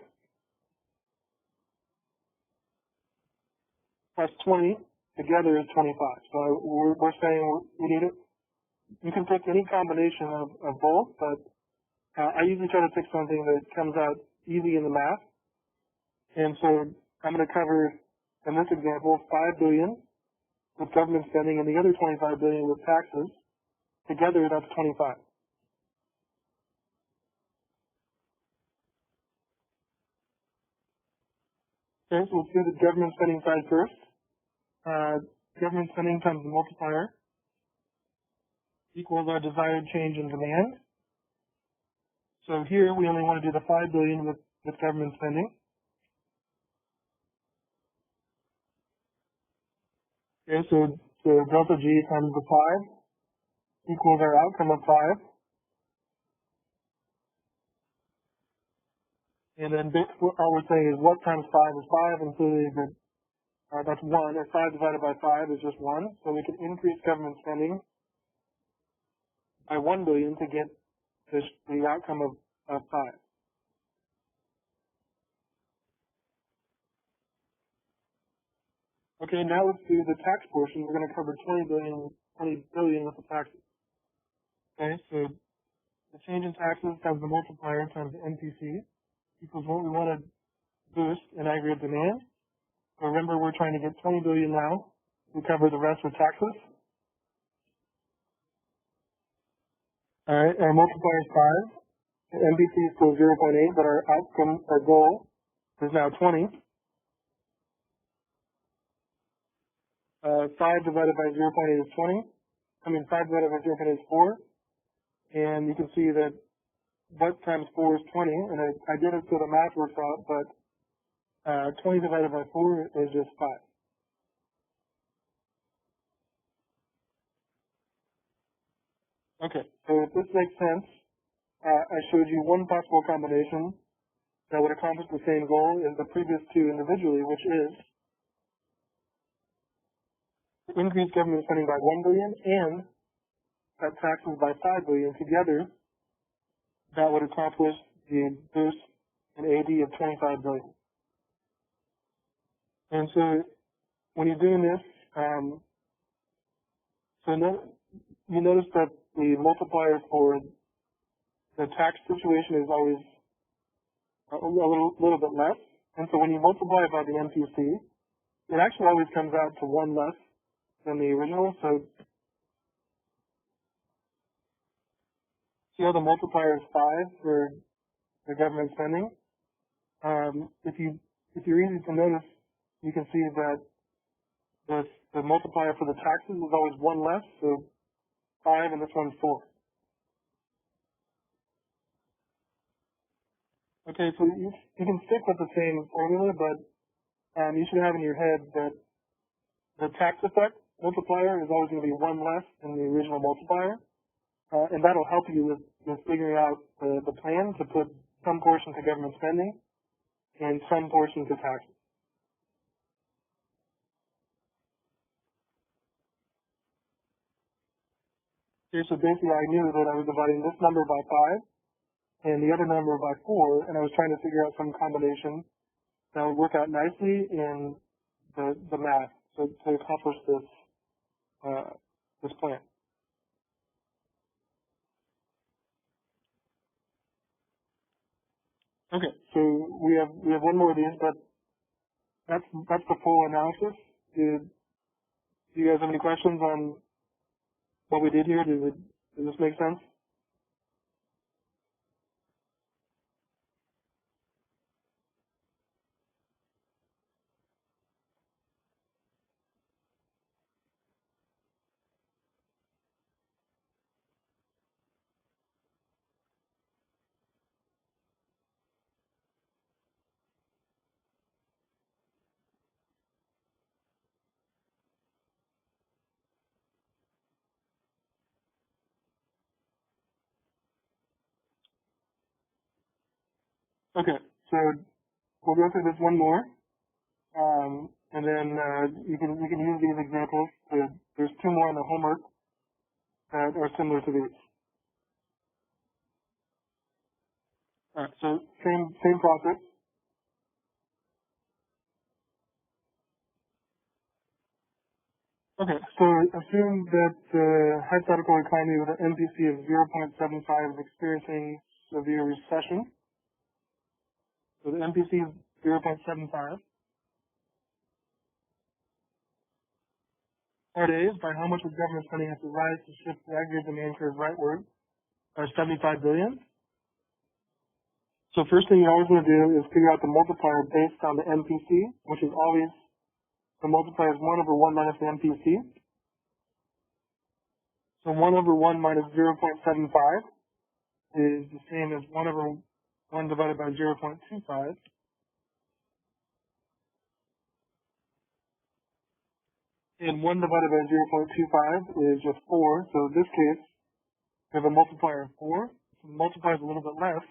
plus 20 together is 25. So we're saying we need it. You can pick any combination of both, but I usually try to pick something that comes out easy in the math. And so I'm going to cover, in this example, 5 billion with government spending and the other 25 billion with taxes. Together, that's 25. Okay, so let's do the government spending side first. Government spending times the multiplier equals our desired change in demand. So here we only want to do the 5 billion with government spending. Okay, so delta G times the 5 equals our outcome of 5. And then all we're saying is what times 5 is 5, and clearly that's 1. And 5 divided by 5 is just 1. So we can increase government spending by 1 billion to get the outcome of 5. Okay, now let's do the tax portion. We're going to cover 20 billion with the taxes. Okay, so the change in taxes times the multiplier times the NPC equals what we want to boost in aggregate demand. So remember, we're trying to get 20 billion now to cover the rest with taxes. All right, our multiplier is 5. The NPC is still 0.8, but our outcome, our goal, is now 20. 5 divided by 0.8 is 20. 5 divided by 0.8 is 4. And you can see that what times 4 is 20. And I did it so the math works out, but 20 divided by 4 is just 5. Okay, so if this makes sense, I showed you one possible combination that would accomplish the same goal as the previous two individually, which is to increase government spending by 1 billion and cut taxes by 5 billion. Together, that would accomplish the boost in AD of 25 billion. And so when you're doing this, you notice that the multiplier for the tax situation is always a little bit less. And so when you multiply it by the MPC, it actually always comes out to 1 less than the original. So see how the multiplier is 5 for the government spending? If you're easy to notice, you can see that the multiplier for the taxes is always 1 less, so 5, and this one's 4. Okay, so you can stick with the same formula, but you should have in your head that the tax effect multiplier is always going to be 1 less than the original multiplier, and that'll help you with figuring out the plan to put some portion to government spending and some portion to taxes. Okay, so basically I knew that I was dividing this number by 5 and the other number by 4, and I was trying to figure out some combination that would work out nicely in the math to accomplish this plan. Okay, so we have one more of these, but that's the full analysis. Do you guys have any questions on what we did here? Does this make sense? Okay, so we'll go through this one more, and then you can use these examples. There's 2 more in the homework that are similar to these. All right, so same process. Okay, so assume that the hypothetical economy with an MPC of 0.75 is experiencing severe recession. So the MPC is 0.75. Part A is by how much would government spending have to rise to shift the aggregate demand curve rightward by 75 billion. So first thing you're always going to do is figure out the multiplier based on the MPC, which is always the multiplier is 1 over 1 minus the MPC. So 1 over 1 minus 0.75 is the same as 1 over 1 divided by 0.25. And 1 divided by 0.25 is just 4. So in this case, we have a multiplier of 4. So the multiplier is a little bit less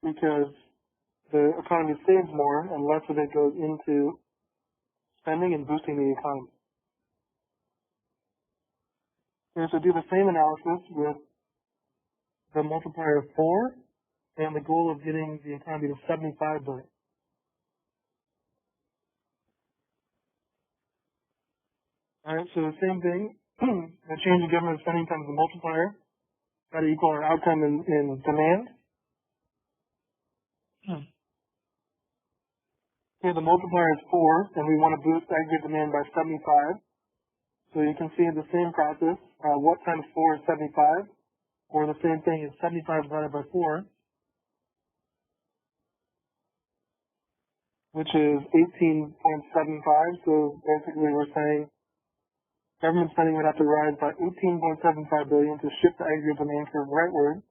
because the economy saves more and less of it goes into spending and boosting the economy. Okay, so do the same analysis with the multiplier of 4 and the goal of getting the economy to 75 billion. Alright, so the same thing, the change in government spending times the multiplier, got to equal our outcome in demand. Okay, the multiplier is 4, and we want to boost aggregate demand by 75. So you can see the same process, what times 4 is 75, or the same thing is 75 divided by 4, which is 18.75. So basically we're saying government spending would have to rise by 18.75 billion to shift the aggregate demand curve rightward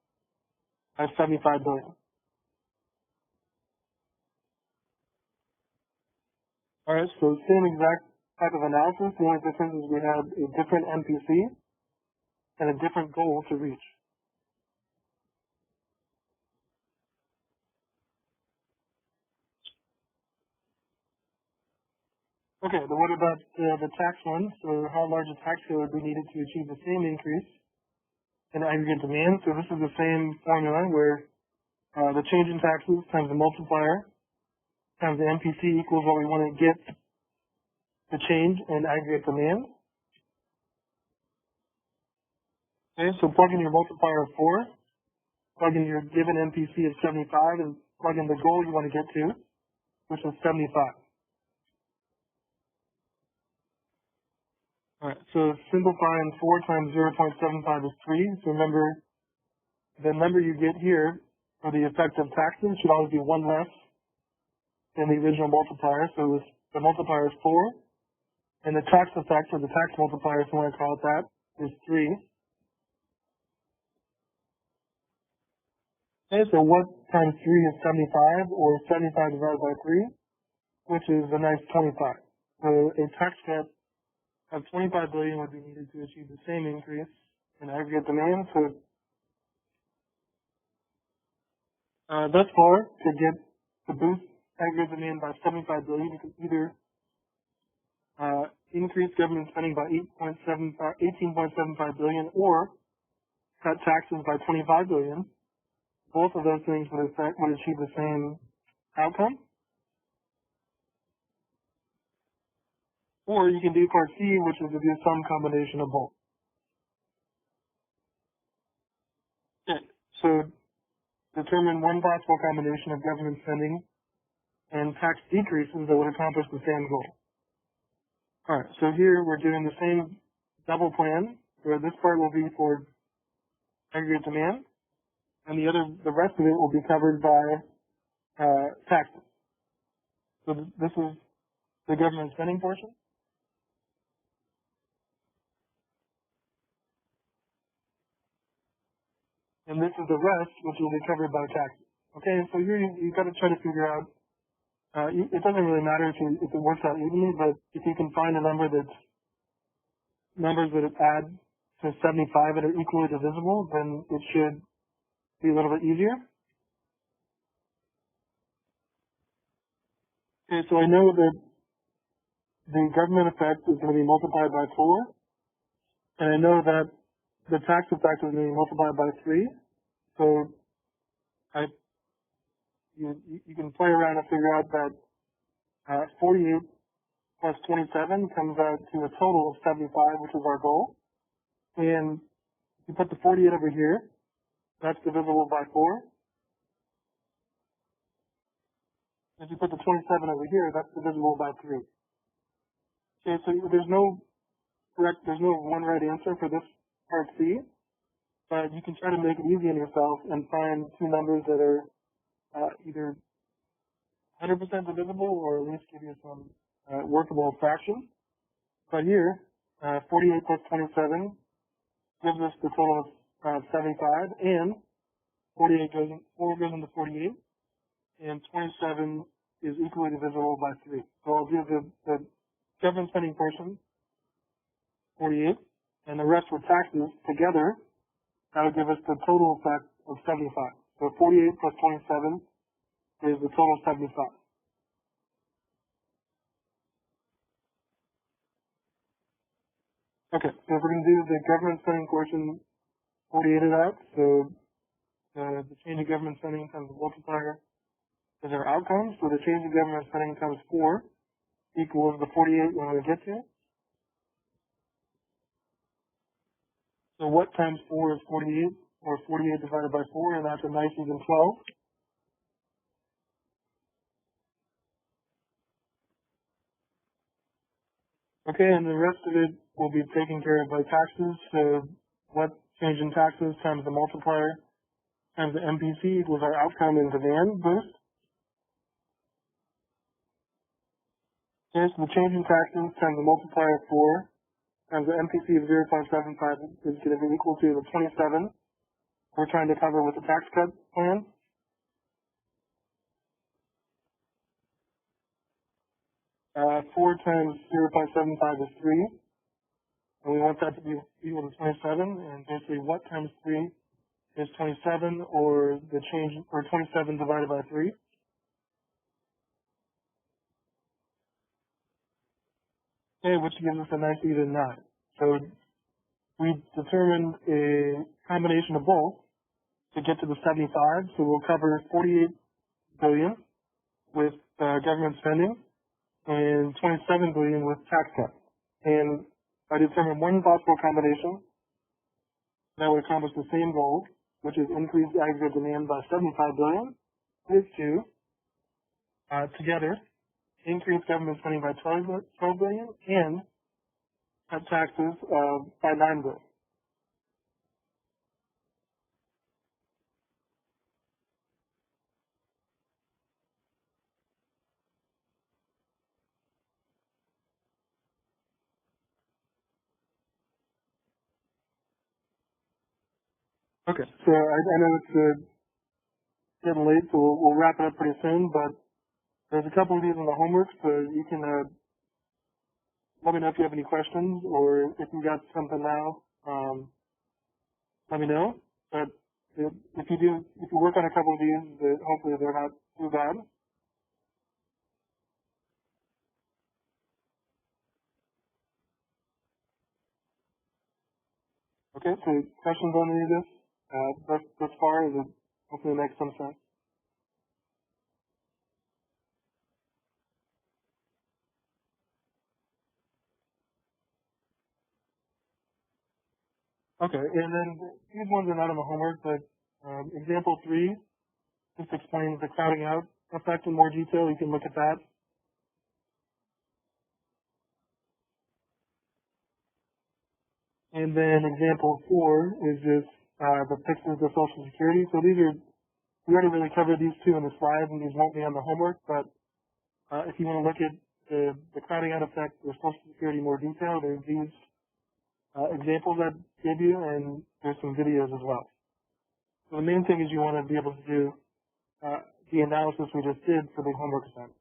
by 75 billion. Alright, so same exact type of analysis. The only difference is we have a different MPC and a different goal to reach. Okay, but what about the tax one? So how large a tax bill would be needed to achieve the same increase in aggregate demand? So this is the same formula where the change in taxes times the multiplier times the MPC equals what we want to get the change in aggregate demand. Okay, so plug in your multiplier of 4, plug in your given MPC of 75, and plug in the goal you want to get to, which is 75. Alright, so simplifying 4 times 0.75 is 3. So remember, the number you get here for the effect of taxes should always be 1 less than the original multiplier. So the multiplier is 4, And the tax effect, or the tax multiplier, if you want to call it that, is 3. Okay, so what times 3 is 75, or 75 divided by 3, which is a nice 25. So a tax cut of 25 billion would be needed to achieve the same increase in aggregate demand. So thus far, to boost aggregate demand by 75 billion, you can either increase government spending by 18.75 billion, or cut taxes by 25 billion. Both of those things would achieve the same outcome. Or you can do part C, which is to do some combination of both. Okay. So determine one possible combination of government spending and tax decreases that would accomplish the same goal. All right, so here we're doing the same double plan, where this part will be for aggregate demand, and the rest of it will be covered by taxes. So this is the government spending portion. And this is the rest, which will be covered by taxes. Okay, so here you've got to try to figure out, it doesn't really matter if it works out evenly, but if you can find a number numbers that add to 75 that are equally divisible, then it should be a little bit easier. Okay, so I know that the government effect is going to be multiplied by 4, and I know that the tax effect is going to be multiplied by 3. So you can play around and figure out that 48 plus 27 comes out to a total of 75, which is our goal. And you put the 48 over here, that's divisible by 4. If you put the 27 over here, that's divisible by 3. Okay, so there's no one right answer for this part C, but you can try to make it easy on yourself and find two numbers that are either 100% divisible or at least give you some workable fraction. But here, 48 plus 27 gives us the total of 75, and 4 goes into 48, and 27 is equally divisible by 3. So I'll do the government spending portion, 48, and the rest with taxes together. That would give us the total effect of 75. So 48 plus 27 is the total 75. Okay, so if we're going to do the government spending portion, 48 it out. So the change in government spending times the multiplier is our outcome. So the change in government spending times 4 equals the 48 when we get to it. So what times 4 is 48? Or 48 divided by 4, and that's a nice even 12. Okay, and the rest of it will be taken care of by taxes. So what change in taxes times the multiplier times the MPC equals our outcome in demand boost. Okay, so the change in taxes times the multiplier of 4 times the MPC of 0.75 is going to be equal to the 27 we're trying to cover with the tax cut plan. 4 times 0.75 is 3, and we want that to be equal to 27, and basically what times 3 is 27, or the change, or 27 divided by 3. Okay, which gives us a nice even 9. So we determined a combination of both to get to the 75, so we'll cover 48 billion with government spending and 27 billion with tax cuts. And I determined one possible combination that would accomplish the same goal, which is increase aggregate demand by 75 billion. These two together increase government spending by 12 billion and cut taxes by 9 billion. Okay, so I know it's getting late, so we'll wrap it up pretty soon, but there's a couple of these in the homework, so you can let me know if you have any questions, or if you got something now, let me know. But if you work on a couple of these, hopefully they're not too bad. Okay, so questions on any of this? Thus far, hopefully it makes some sense. Okay, and then these ones are not in the homework, but example 3 just explains the crowding out effect in more detail. You can look at that. And then example 4 is just the pictures of Social Security. So these are, we already really covered these two in the slides, and these won't be on the homework, but if you want to look at the crowding out effect for Social Security in more detail, there's these examples I gave you, and there's some videos as well. So the main thing is you want to be able to do the analysis we just did for the homework assignment.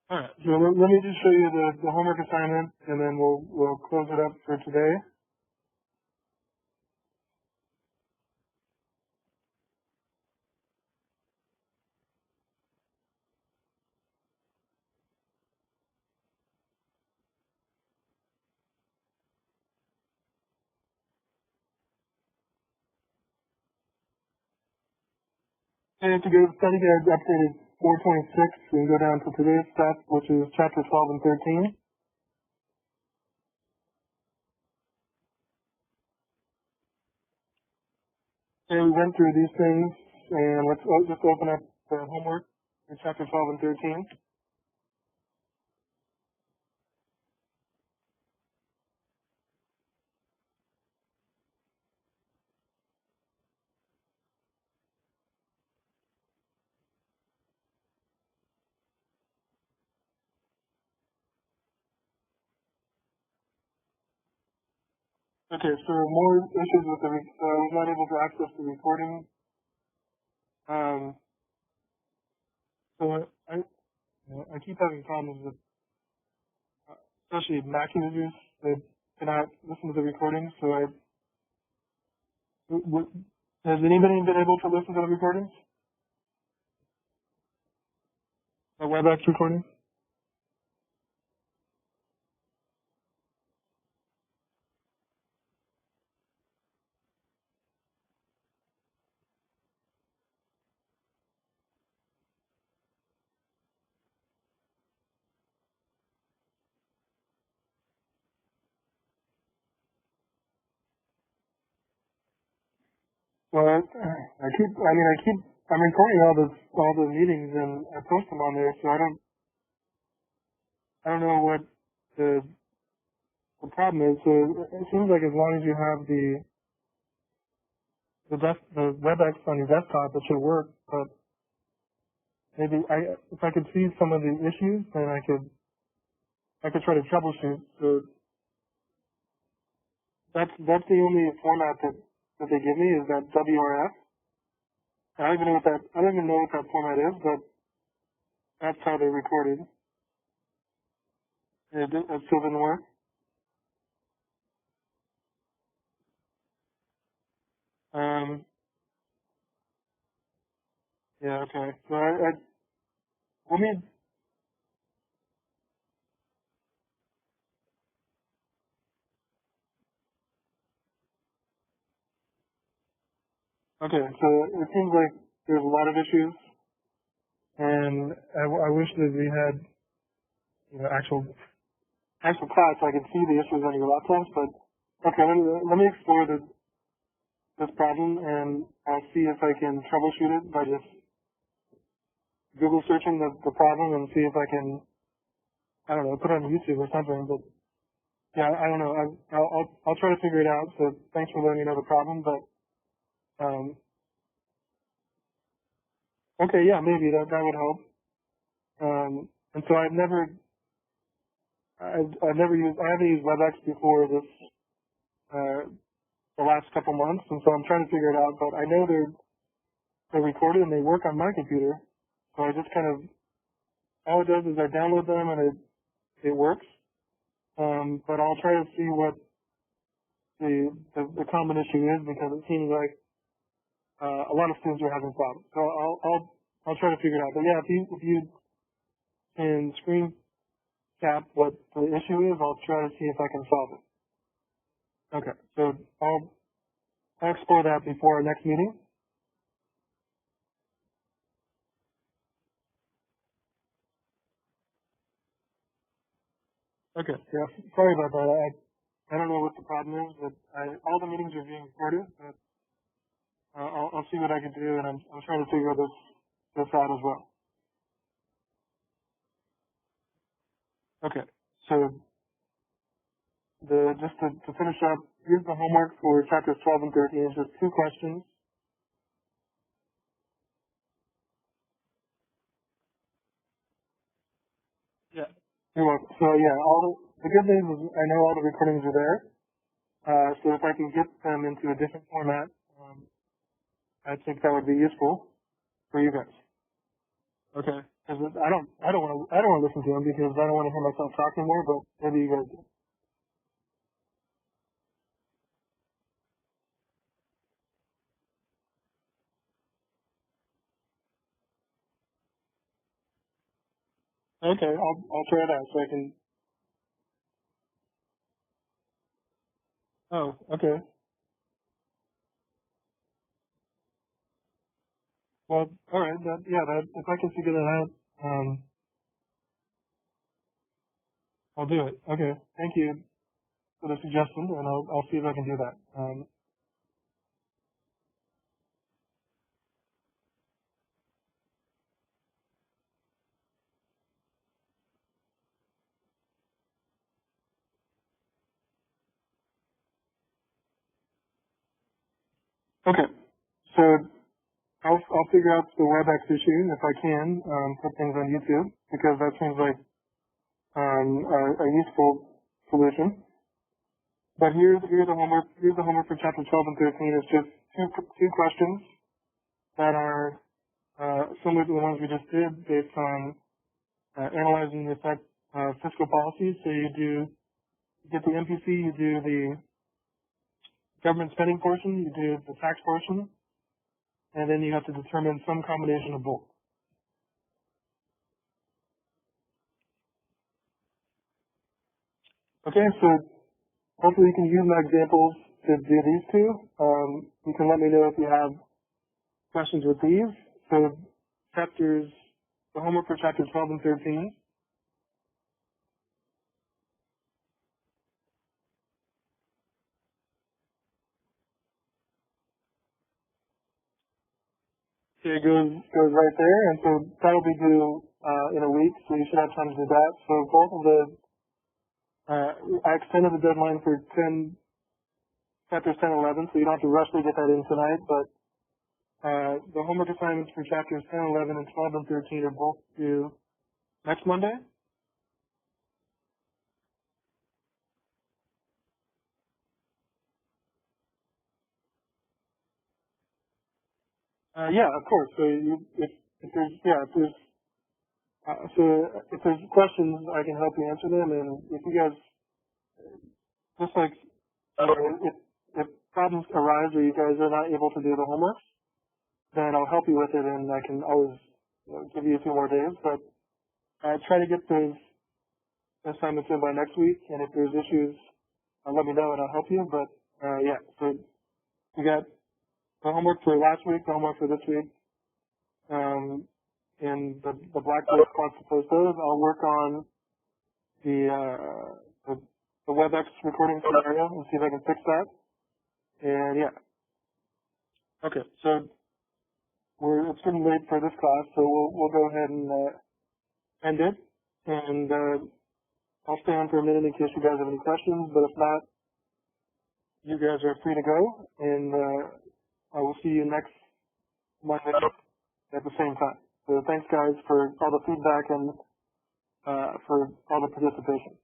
All right. So let me just show you the homework assignment, and then we'll close it up for today. And to go to study guide updated 426, we can go down to today's stuff, which is chapter 12 and 13. And we went through these things, and let's just open up the homework in chapter 12 and 13. Okay, so more issues with so I was not able to access the recording. So I keep having problems with, especially Mac users that cannot listen to the recordings. So has anybody been able to listen to the recordings? The WebEx recordings? Well, I'm recording all the meetings, and I post them on there. So I don't know what the problem is. So it seems like as long as you have the WebEx on your desktop, it should work. But maybe if I could see some of the issues, then I could try to troubleshoot. So that's the only format that they give me is that WRF. I don't even know what that format is, but that's how they recorded. It still didn't work. Um, yeah, okay. So let me, okay, so it seems like there's a lot of issues, and I wish that we had, actual class so I could see the issues on your laptops, but okay, let me explore this problem, and I'll see if I can troubleshoot it by just Google searching the problem and see if I can, I don't know, put it on YouTube or something, but yeah, I don't know. I'll try to figure it out, so thanks for letting me know the problem, but, okay, yeah, maybe that would help. And so I've never I haven't used WebEx before this, the last couple months, and so I'm trying to figure it out, but I know they're recorded and they work on my computer, so I just kind of, all it does is I download them and it works, but I'll try to see what the common issue is, because it seems like, a lot of students are having problems, so I'll try to figure it out, but yeah, if you can screen cap what the issue is, I'll try to see if I can solve it. Okay, so I'll explore that before our next meeting. Okay, yeah, sorry about that. I don't know what the problem is, but all the meetings are being recorded, but I'll see what I can do, and I'm trying to figure this out as well. Okay, so just to finish up, here's the homework for chapters 12 and 13. It's just 2 questions. Yeah. You're welcome. So yeah, the good news is I know all the recordings are there. So if I can get them into a different format, I think that would be useful for you guys. Okay. Because I don't want to listen to them because I don't want to hear myself talking more. But maybe you guys do. Okay, I'll try it out so I can. Oh, okay. Well, all right. If I can figure that out, I'll do it. Okay. Thank you for the suggestion, and I'll see if I can do that. Okay. So I'll figure out the WebEx issue if I can, put things on YouTube, because that seems like a useful solution. But here's the homework. Here's the homework for chapter 12 and 13. It's just two questions that are similar to the ones we just did, based on analyzing the effect of fiscal policies. So you get the MPC, you do the government spending portion, you do the tax portion, and then you have to determine some combination of both. Okay, so hopefully you can use my examples to do these two. You can let me know if you have questions with these. So the homework for chapters 12 and 13. So it goes right there, and so that'll be due in a week, so you should have time to do that. So both of I extended the deadline for chapters 10 and 11, so you don't have to rush to get that in tonight, but the homework assignments for chapters 10, 11, and 12 and 13 are both due next Monday. Yeah, of course. So if there's questions, I can help you answer them, and if you guys, just like, if problems arise or you guys are not able to do the homework, then I'll help you with it, and I can always give you a few more days, but try to get those assignments in by next week, and if there's issues, let me know and I'll help you, but yeah, so we got the homework for last week, the homework for this week, and the Blackboard wants to post those. I'll work on the WebEx recording scenario and see if I can fix that, and yeah. Okay, so it's getting late for this class, so we'll go ahead and end it, and I'll stay on for a minute in case you guys have any questions, but if not, you guys are free to go, and I will see you next Monday at the same time. So thanks, guys, for all the feedback and for all the participation.